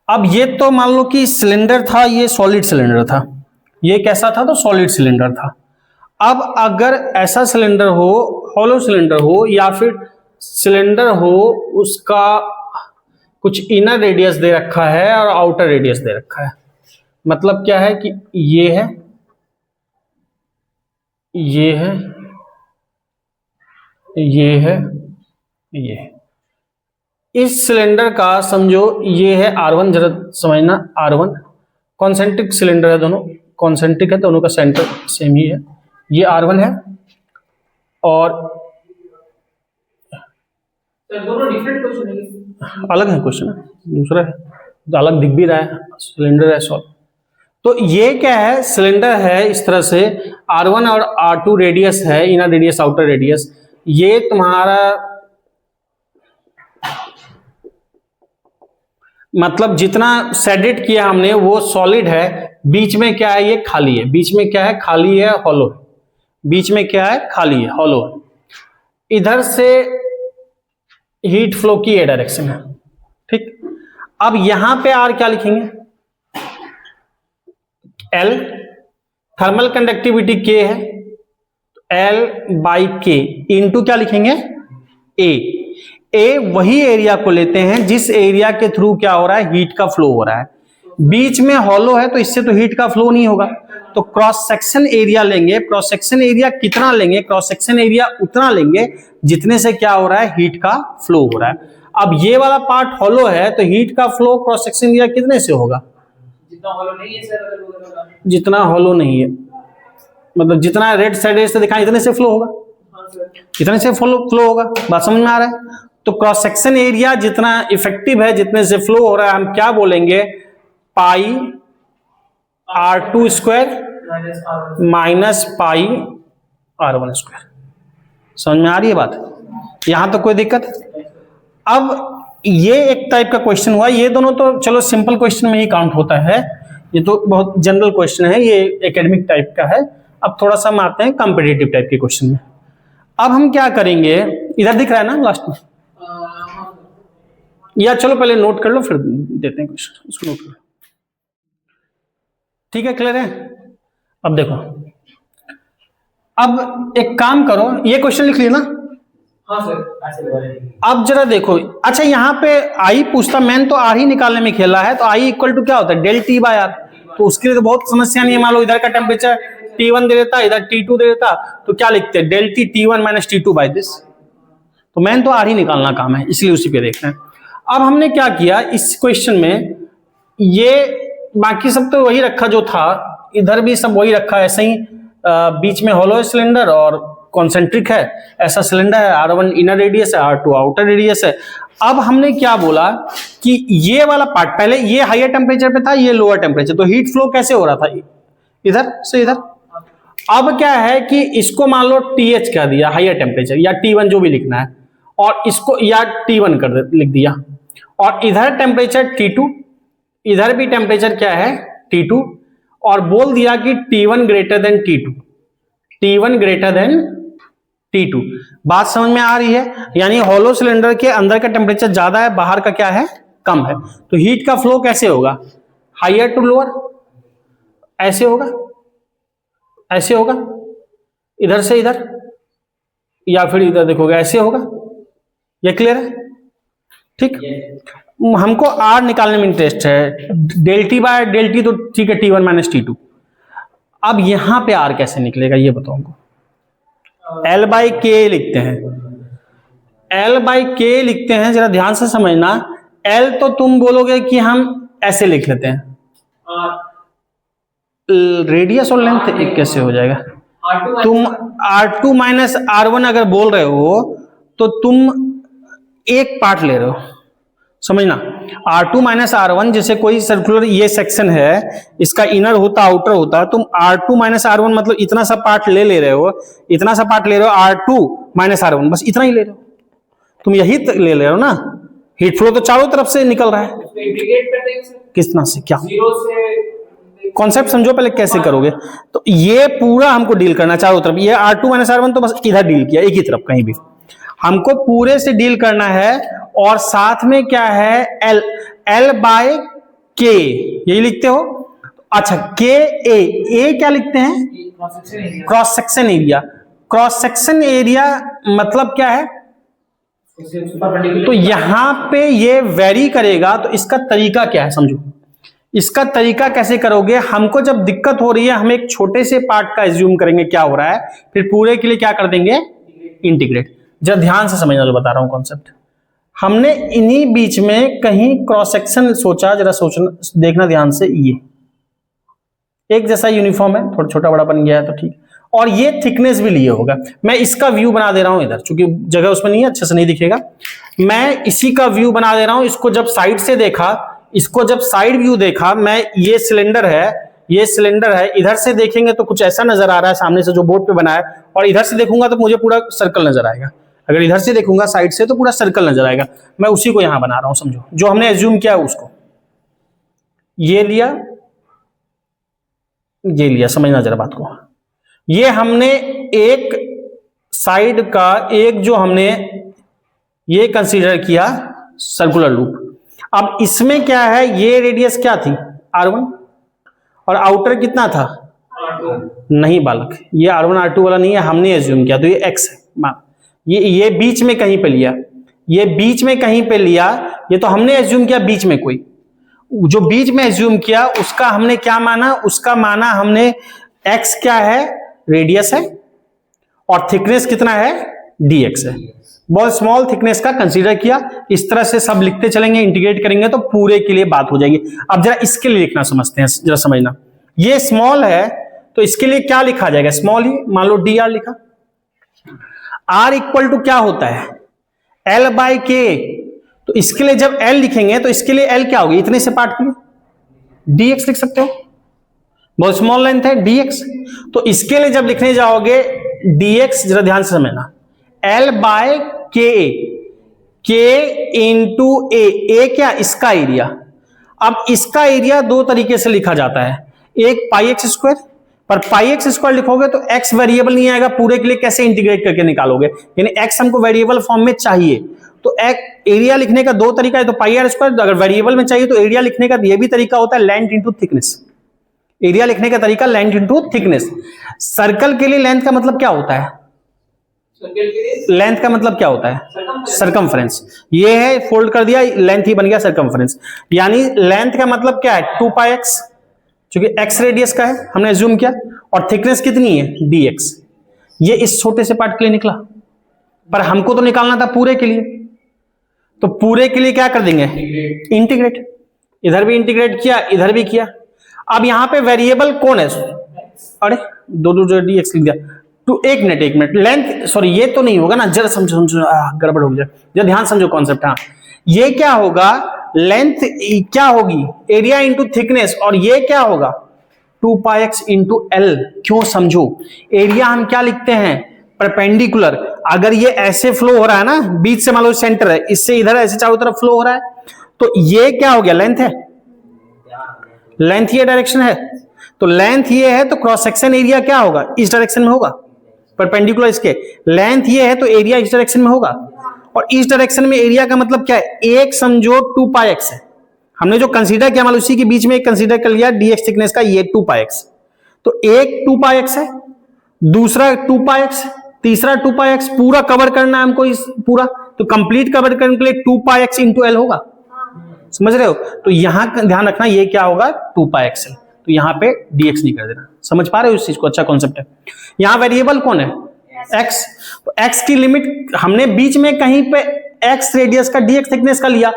अब ये तो मान लो कि सिलेंडर था, ये सॉलिड सिलेंडर था, ये कैसा था, तो सॉलिड सिलेंडर था। अब अगर ऐसा सिलेंडर हो, हॉलो सिलेंडर हो, या फिर सिलेंडर हो उसका कुछ इनर रेडियस दे रखा है और आउटर रेडियस दे रखा है, मतलब क्या है कि ये है, ये है, ये है, ये है। इस सिलेंडर का समझो ये है R1, जरा समझना, R1 कॉन्सेंट्रिक सिलेंडर है, दोनों कॉन्सेंट्रिक है, दोनों का सेंटर सेम ही है। ये R1 है और दोनों डिफरेंट क्वेश्चन है, अलग है क्वेश्चन, दूसरा है जो अलग दिख भी रहा है, सिलेंडर है सॉल्व। तो ये क्या है, सिलेंडर है इस तरह से, R1 और R2 रेडियस है, इनर रेडियस आउटर रेडियस। ये तुम्हारा मतलब जितना सेडेट किया हमने वो सॉलिड है, बीच में क्या है, ये खाली है, बीच में क्या है, खाली है, हॉलो, बीच में क्या है, खाली है, हॉलो है। इधर से हीट फ्लो की ये डायरेक्शन है, ठीक। अब यहां पे R क्या लिखेंगे, L, थर्मल कंडक्टिविटी K है, L/K इंटू क्या लिखेंगे, A वही एरिया को लेते हैं जिस एरिया के थ्रू क्या हो रहा है, हीट का फ्लो हो रहा है। बीच में हॉलो है तो इससे तो हीट का फ्लो नहीं होगा, तो क्रॉस सेक्शन एरिया लेंगे। क्रॉस सेक्शन एरिया कितना लेंगे, क्रॉस सेक्शन एरिया उतना लेंगे जितने से क्या हो रहा है, हीट का फ्लो हो रहा है। अब ये वाला पार्ट हॉलो है तो हीट का फ्लो क्रॉस सेक्शन एरिया कितने से होगा, जितना हॉलो नहीं है सर, जितना हॉलो नहीं है, मतलब जितना रेड साइड से दिखाएं इतने से फ्लो होगा, इतने से फ्लो होगा। बात समझ में आ रहा है। तो क्रॉस सेक्शन एरिया जितना इफेक्टिव है, जितने से फ्लो हो रहा है, हम क्या बोलेंगे, पाई R2 square minus pi R1 square. समझ में आ रही है बात, यहां तो कोई दिक्कत। अब ये एक टाइप का क्वेश्चन हुआ, ये दोनों तो चलो सिंपल क्वेश्चन में ही काउंट होता है, ये तो बहुत जनरल क्वेश्चन है, ये एकेडमिक टाइप का है। अब थोड़ा सा हम आते हैं कॉम्पिटिटिव टाइप के क्वेश्चन में। अब हम क्या करेंगे, इधर दिख रहा है ना लास्ट में, या चलो पहले नोट कर लो फिर देते हैं क्वेश्चन, इसको नोट करो, ठीक है, क्लियर है। अब देखो, अब एक काम करो, ये क्वेश्चन लिख लिया ना, हाँ सर। अब जरा देखो, अच्छा यहाँ पे आई पूछता, मैंने तो आर ही निकालने में खेला है, तो आई इक्वल टू क्या होता है, डेल टी बाय आर। तो उसके लिए तो बहुत समस्या नहीं है। मान लो इधर का टेम्परेचर T1 दे देता, इधर T2 दे देता, तो क्या लिखते हैं, del T T1 minus T2 by this. तो मैंने तो आर ही निकालना काम है, इसलिए उसी पे देख रहे हैं। अब हमने क्या किया इस क्वेश्चन में, ये बाकी सब तो वही रखा जो था, इधर भी सब वही रखा, ऐसे ही बीच में हॉलो सिलेंडर और कॉन्सेंट्रिक है, ऐसा सिलेंडर है, R1 इनर रेडियस है, R2 आउटर रेडियस है। अब हमने क्या बोला कि ये वाला पार्ट, पहले ये हायर टेम्परेचर पे था, ये लोअर टेम्परेचर, तो हीट फ्लो कैसे हो रहा था, इधर से इधर। अब क्या है कि इसको मान लो TH कह दिया, हायर टेम्परेचर, या T1 जो भी लिखना है, और इसको या T1 लिख दिया, और इधर टेम्परेचर T2, इधर भी टेम्परेचर क्या है T2, और बोल दिया कि T1 greater than T2, T1 greater than T2। बात समझ में आ रही है, यानी हॉलो सिलेंडर के अंदर का टेम्परेचर ज्यादा है, बाहर का क्या है, कम है, तो हीट का फ्लो कैसे होगा, हायर टू लोअर, ऐसे होगा, ऐसे होगा, इधर से इधर, या फिर इधर देखोगे ऐसे होगा। ये क्लियर है, ठीक। हमको आर निकालने में इंटरेस्ट है, del T by del T तो ठीक है, T1 माइनस T2। अब यहां पे आर कैसे निकलेगा ये बताओ हमको। L बाई के लिखते हैं, L बाई के लिखते हैं, जरा ध्यान से समझना। L तो तुम बोलोगे कि हम ऐसे लिख लेते हैं, रेडियस और लेंथ एक कैसे हो जाएगा, तुम R2 माइनस R1 अगर बोल रहे हो तो तुम एक पार्ट ले रहे हो, समझना। R2 माइनस R1, जैसे कोई सर्कुलर ये सेक्शन है, इसका इनर होता आउटर होता, तुम R2 माइनस R1 मतलब इतना सा पार्ट ले रहे हो, इतना सा पार्ट ले रहे हो, R2 माइनस R1 बस इतना ही ले रहे हो, तुम यही ले रहे हो ना। हीट फ्लो तो चारों तरफ से निकल रहा है, कितना से क्या, कॉन्सेप्ट समझो पहले कैसे करोगे। तो ये पूरा हमको डील करना चारों तरफ, ये R2 माइनस R1 तो बस इधर डील किया, एक ही तरफ, कहीं भी हमको पूरे से डील करना है। और साथ में क्या है, L बाय के, यही लिखते हो। अच्छा, के ए क्या लिखते हैं, cross section area. Cross section area मतलब क्या है, तो यहां पे ये वेरी करेगा, तो इसका तरीका क्या है समझो। इसका तरीका कैसे करोगे, हमको जब दिक्कत हो रही है, हम एक छोटे से पार्ट का एज्यूम करेंगे क्या हो रहा है, फिर पूरे के लिए क्या कर देंगे, इंटीग्रेट। जरा ध्यान से समझना जो बता रहा हूं कॉन्सेप्ट। हमने इन्हीं बीच में कहीं क्रॉस सेक्शन सोचा, जरा सोचना देखना ध्यान से, ये एक जैसा यूनिफॉर्म है, थोड़ा छोटा बड़ा बन गया है तो ठीक, और ये थिकनेस भी लिए होगा। मैं इसका व्यू बना दे रहा हूं इधर, चूंकि जगह उसमें नहीं है, अच्छे से नहीं दिखेगा, मैं इसी का व्यू बना दे रहा हूं। इसको जब साइड से देखा, इसको जब साइड व्यू देखा, मैं ये सिलेंडर है, ये सिलेंडर है, इधर से देखेंगे तो कुछ ऐसा नजर आ रहा है सामने से जो बोर्ड पे बना है, और इधर से देखूंगा तो मुझे पूरा सर्कल नजर आएगा। अगर इधर से देखूंगा साइड से तो पूरा सर्कल नजर आएगा। मैं उसी को यहां बना रहा हूं, समझो, जो हमने एज्यूम किया उसको। ये लिया, ये लिया, समझना जरा बात को। ये हमने एक साइड का एक जो हमने ये कंसीडर किया सर्कुलर लूप। अब इसमें क्या है, ये रेडियस क्या थी R1 और आउटर कितना था नहीं बालक, ये R1 R2 वाला नहीं है, हमने एज्यूम किया तो ये x है। मान ये बीच में कहीं पे लिया, ये बीच में कहीं पे लिया, ये तो हमने एज्यूम किया बीच में, कोई जो बीच में एज्यूम किया उसका हमने क्या माना, उसका माना हमने x क्या है रेडियस है और थिकनेस कितना है dx है। बहुत स्मॉल थिकनेस का कंसीडर किया। इस तरह से सब लिखते चलेंगे, इंटीग्रेट करेंगे तो पूरे के लिए बात हो जाएगी। अब जरा इसके लिए लिखना समझते हैं, जरा समझना। ये स्मॉल है तो इसके लिए क्या लिखा जाएगा, स्मॉल ही, मान लो dr लिखा। r इक्वल टू क्या होता है l बाई के, तो इसके लिए जब l लिखेंगे तो इसके लिए l क्या होगी, इतने से पार्ट के लिए dx लिख सकते हो, बहुत स्मॉल लेंथ है dx। तो इसके लिए जब लिखने जाओगे dx, जरा ध्यान से समझना, l बाय के इंटू ए क्या, इसका एरिया। अब इसका एरिया दो तरीके से लिखा जाता है, एक पाई एक्स स्क्वायर, पर पाई एक्स स्क्वायर लिखोगे तो x वेरिएबल नहीं आएगा, पूरे के लिए कैसे इंटीग्रेट करके निकालोगे, यानी x हमको वेरिएबल फॉर्म में चाहिए। तो एरिया लिखने का दो तरीका है, तो पाई आर स्क्वायर, अगर वेरिएबल में चाहिए तो एरिया लिखने का यह भी तरीका होता है लेंथ इंटू थिकनेस। एरिया लिखने का तरीका लेंथ इंटू थिकनेस। सर्कल के लिए लेंथ का मतलब क्या होता है, लेंथ का मतलब क्या होता है सरकमफ्रेंस। ये है, फोल्ड कर दिया, लेंथ ही बन गया सरकमफ्रेंस। यानी लेंथ का मतलब क्या है 2 पाई एक्स, क्योंकि x रेडियस का है हमने एज्यूम किया, और थिकनेस कितनी है dx। ये इस छोटे से पार्ट के लिए निकला, पर हमको तो निकालना था पूरे के लिए, तो पूरे के लिए क्या कर देंगे इंटीग्रेट। इधर भी इंटीग्रेट किया, इधर भी किया। अब यहां पे वेरिएबल कौन है, अरे दो dx लिख दिया। तो एक मिनट लेंथ, सॉरी ये तो नहीं होगा ना, जरा समझो गड़बड़ हो गया, जरा ध्यान समझो कॉन्सेप्ट। हाँ, ये क्या होगा, लेंथ क्या होगी एरिया इंटू थिकनेस, और ये क्या होगा 2 पाई एक्स इंटू एल। क्यों, समझो, एरिया हम क्या लिखते हैं परपेंडिकुलर। अगर ये ऐसे फ्लो हो रहा है ना, बीच से मान लो सेंटर है, इससे इधर ऐसे चारों तरफ फ्लो हो रहा है, तो ये क्या हो गया लेंथ है, लेंथ ये डायरेक्शन है, तो लेंथ ये है तो क्रॉस सेक्शन एरिया क्या होगा इस डायरेक्शन में होगा, परपेंडिकुलर इसके। लेंथ ये है तो एरिया इस डायरेक्शन में होगा, और इस डायरेक्शन में एरिया का मतलब क्या है, एक समझो 2 पाई एक्स है, हमने जो कंसीडर किया मान लो उसी के बीच में एक कंसीडर कर लिया dx थिकनेस का, ये 2 पाई एक्स। तो एक 2 पाई एक्स है, दूसरा 2 पाई एक्स, तीसरा 2 पाई एक्स, पूरा कवर करना है हमको इस पूरा, तो कंप्लीट कवर करने के लिए 2 पाई एक्स इंटू एल होगा, समझ रहे हो। तो यहां ध्यान रखना ये क्या होगा 2 पाई एक्स है, तो यहां पे dx नहीं कर देना। समझ पा रहे हो इस चीज को, अच्छा कॉन्सेप्ट है। यहां वेरिएबल कौन है x, तो x की लिमिट हमने बीच में कहीं पे x रेडियस का dx थिकनेस का लिया,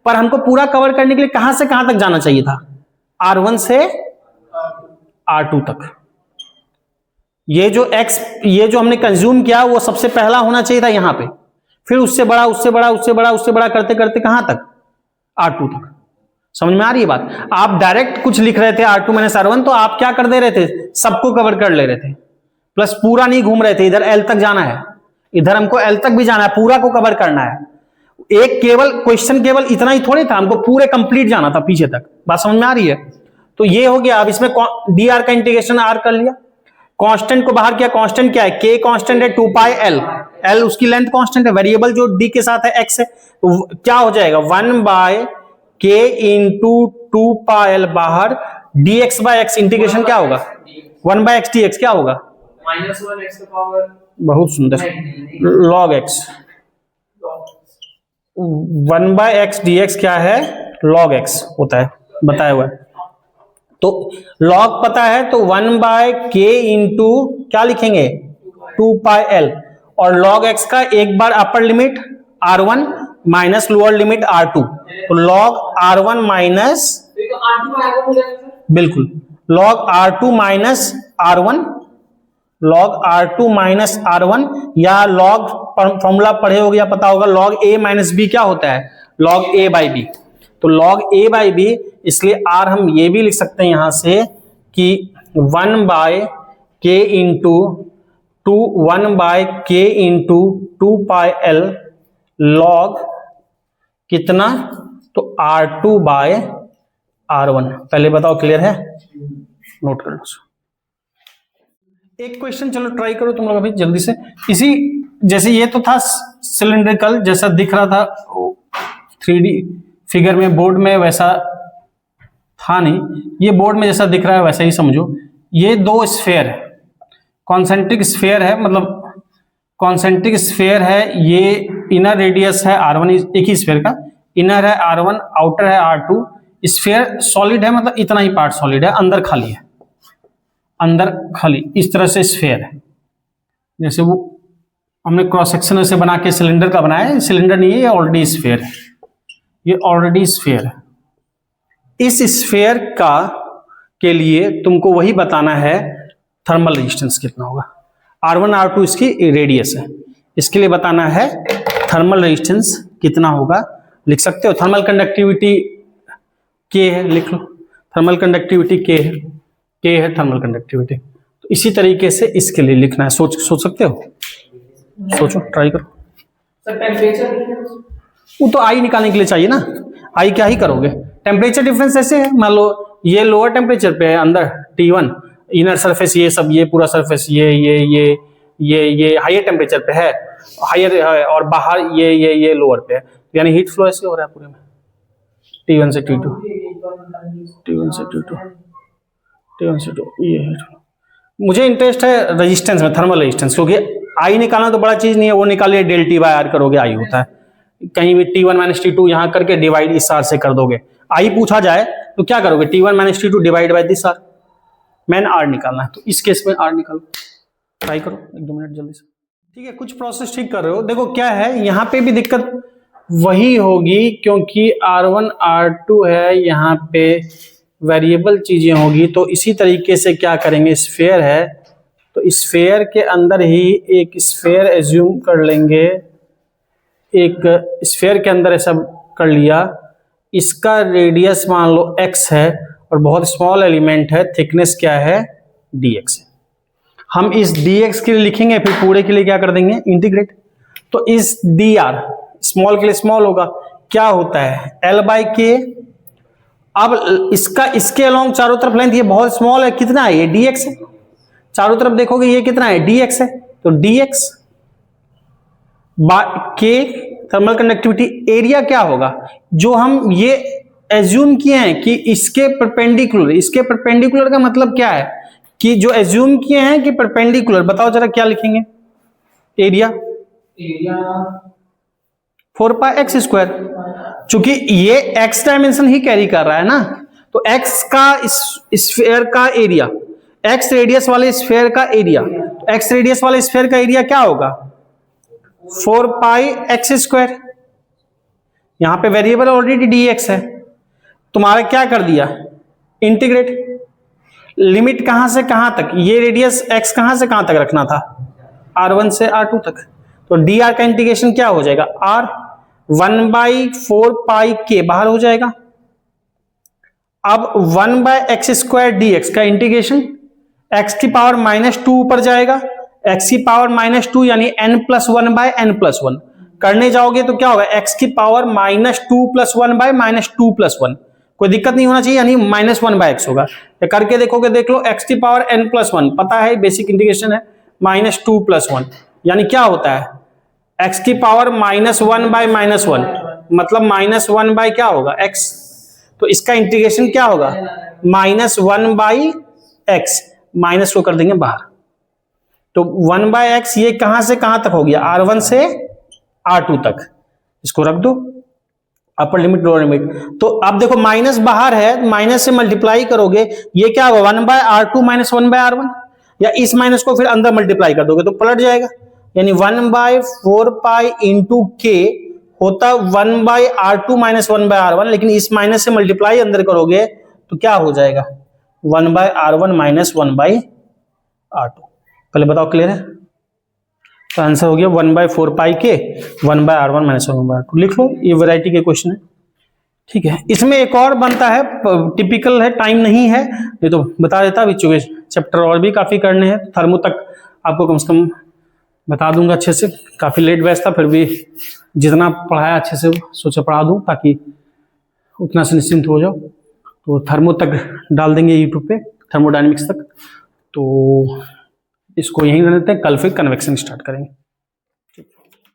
पर हमको पूरा कवर करने के लिए कहां से कहां तक जाना चाहिए था, R1 से R2 तक। ये जो x, ये जो हमने कंज्यूम किया वो सबसे पहला होना चाहिए था यहां पे, फिर उससे बड़ा उससे बड़ा उससे बड़ा उससे बड़ा करते करते कहां तक R2 तक। समझ में आ रही है बात। आप डायरेक्ट कुछ लिख रहे थे R2 माइनस R1, तो आप क्या कर दे रहे थे, सबको कवर कर ले रहे थे, प्लस पूरा नहीं घूम रहे थे, इधर L तक जाना है, इधर हमको L तक भी जाना है, पूरा को कवर करना है। एक केवल क्वेश्चन केवल इतना ही थोड़ी था, हमको पूरे कंप्लीट जाना था पीछे तक। बात समझ में आ रही है। तो ये हो गया। अब इसमें dr का इंटीग्रेशन r कर लिया, कांस्टेंट को बाहर किया, कांस्टेंट क्या है k कांस्टेंट है 2 पाई l, l उसकी लेंथ कांस्टेंट है, वेरिएबल जो d के साथ है x है, तो क्या हो जाएगा 1 बाय k इंटू 2 पाई l बाहर, dx बाय x इंटीग्रेशन क्या होगा 1 बाय x dx क्या होगा -1 x का पावर, बहुत सुंदर, log x 1 by x dx क्या है log x होता है, बताया हुआ है। तो log पता है तो 1 बाय k इंटू क्या लिखेंगे 2 पाई l, और log x का एक बार upper limit r1 minus lower limit r2, तो log r1 माइनस, तो R2 आएगा मुझे बिल्कुल log r2 minus r1, log r2 minus r1, या log फॉर्मूला पढ़े होगे या पता होगा, log a माइनस b क्या होता है log a बाई b, तो log a बाई b, इसलिए r हम ये भी लिख सकते हैं यहां से कि 1/k into 1/k into 2πl log कितना, तो R2/R1। पहले बताओ क्लियर है, नोट कर लो। एक क्वेश्चन चलो ट्राई करो तुम लोग अभी जल्दी से। इसी जैसे ये तो था सिलिंड्रिकल जैसा दिख रहा था 3D फिगर में, बोर्ड में वैसा था नहीं, ये बोर्ड में जैसा दिख रहा है वैसा ही समझो। ये दो स्फेयर है, कॉन्सेंट्रिक स्फेयर है, मतलब कॉन्सेंट्रिक स्फेयर है। ये इनर रेडियस है R1, एक ही स्फेयर का इनर है R1, आउटर है R2। स्फेयर सॉलिड है, मतलब इतना ही पार्ट सॉलिड है, अंदर खाली है, अंदर खाली। इस तरह से स्फेयर है, जैसे वो हमने क्रॉस सेक्शन ऐसे बना के सिलेंडर का बनाया है। सिलेंडर नहीं है, ये ऑलरेडी स्फेयर है, ये ऑलरेडी स्फेयर है। इस स्फेयर का के लिए तुमको वही बताना है थर्मल रेजिस्टेंस कितना होगा। R1 R2 इसकी रेडियस है, इसके लिए बताना है थर्मल रेजिस्टेंस कितना होगा। लिख सकते हो थर्मल कंडक्टिविटी K है, लिख लो थर्मल कंडक्टिविटी K है थर्मल कंडक्टिविटी। तो इसी तरीके से इसके लिए लिखना है। सोच सकते हो, सोचो, ट्राई करो। सर टेम्परेचर वो तो आई निकालने के लिए चाहिए ना, आई क्या ही करोगे। टेम्परेचर डिफरेंस ऐसे है, मान लो ये लोअर टेम्परेचर पे है अंदर T1, इनर सरफेस ये सब, ये पूरा सरफेस ये हायर टेम्परेचर पे है, हायर है, और बाहर ये लोअर पे है, यानी हीट फ्लो ऐसे हो रहा है पूरे में T1 से T2, T1 से T2, T1 से T2, ये हीट फ्लो। मुझे इंटरेस्ट है रेजिस्टेंस में, थर्मल रेजिस्टेंस, क्योंकि आई निकालना तो बड़ा चीज नहीं है, वो निकालिए del T/R करोगे आई होता है। कहीं भी T1 - T2 यहां करके डिवाइड इस R से कर दोगे। आई पूछा जाए तो क्या करोगे, T1 - T2 divide by this R। मैंने R निकालना है, तो इस केस में R निकालो, ट्राई करो 1-2 मिनट जल्दी से। ठीक है, कुछ प्रोसेस ठीक कर रहे हो। देखो क्या है, यहाँ पे भी दिक्कत वही होगी, क्योंकि R1 R2 है, यहाँ पे वेरिएबल चीजें होगी। तो इसी तरीके से क्या करेंगे, स्फेयर है तो स्फेयर के अंदर ही एक स्फेयर एज्यूम कर लेंगे, एक स्फेयर के अंदर ऐसा कर लिया, इसका रेडियस मान लो x है और बहुत स्मॉल एलिमेंट है, थिकनेस क्या है dx है। हम इस dx के लिए लिखेंगे, फिर पूरे के लिए क्या कर देंगे, इंटीग्रेट। तो इस dr स्मॉल के लिए स्मॉल होगा, क्या होता है L/K। अब इसका इसके अलोंग चारों तरफ लेंथ, ये बहुत स्मॉल है, कितना है ये dx है, चारों तरफ देखोगे ये कितना है dx है, तो dx K thermal conductivity. Area क्या होगा, जो हम ये एज्यूम किए हैं कि इसके परपेंडिकुलर, इसके परपेंडिकुलर का मतलब क्या है कि जो एज्यूम किए हैं कि परपेंडिकुलर, बताओ जरा क्या लिखेंगे, एरिया 4πx²। चूंकि ये x डायमेंशन ही कैरी कर रहा है ना, तो x का स्फीयर का एरिया, x रेडियस वाले स्फीयर का एरिया, x रेडियस वाले स्फीयर का एरिया क्या होगा 4πx²। यहां पे वेरिएबल ऑलरेडी dx है, तुम्हारा क्या कर दिया इंटीग्रेट। लिमिट कहां से कहां तक, ये रेडियस x कहां से कहां तक रखना था, R1 से R2 तक। तो dr का इंटीग्रेशन क्या हो जाएगा, r 1/4πk बाहर हो जाएगा। अब 1/x² dx का इंटीग्रेशन, x की पावर -2 ऊपर जाएगा, x की पावर -2 यानी n+1/n+1 करने जाओगे तो क्या होगा, x की पावर -2+1/-2+1, कोई दिक्कत नहीं होना चाहिए, यानी -1/x होगा। तो करके देखोगे, देख लो x की पावर n+1, पता है बेसिक इंटीग्रेशन है, -2+1 यानी क्या होता है x की पावर -1/-1, मतलब -1/ क्या होगा x। तो इसका इंटीग्रेशन क्या होगा -1/x, माइनस को कर देंगे बाहर, तो 1/x ये कहां से कहां तक हो गया, R1 से R2 तक, इसको रख दो अपर लिमिट लोअर लिमिट। तो अब देखो माइनस बाहर है, माइनस से मल्टीप्लाई करोगे, ये क्या होगा 1/R2 - 1/R1, या इस माइनस को फिर अंदर मल्टीप्लाई कर दोगे तो पलट जाएगा, यानी 1/4π इंटू k होता 1/R2 - 1/R1, लेकिन इस माइनस से मल्टीप्लाई अंदर करोगे तो क्या हो जाएगा 1/R1 - 1/R2। पहले बताओ क्लियर है, तो आंसर हो गया 1/4πk 1/R1 - 1/R2। लिख लो, ये वैरायटी के क्वेश्चन है। ठीक है, इसमें एक और बनता है, टिपिकल है, टाइम नहीं है ये तो बता देता, अभी चूंकि चैप्टर और भी काफी करने हैं, थर्मो तक आपको कम से कम बता दूंगा अच्छे से। काफी लेट बैच था, फिर भी जितना पढ़ाया अच्छे से सोचा पढ़ा दूं ताकि उतना से निश्चिंत हो जाओ। तो थर्मो तक डाल देंगे यूट्यूब पे, थर्मोडायनेमिक्स तक। तो इसको यहीं रहने देते हैं, कल फिर कन्वेक्शन स्टार्ट करेंगे।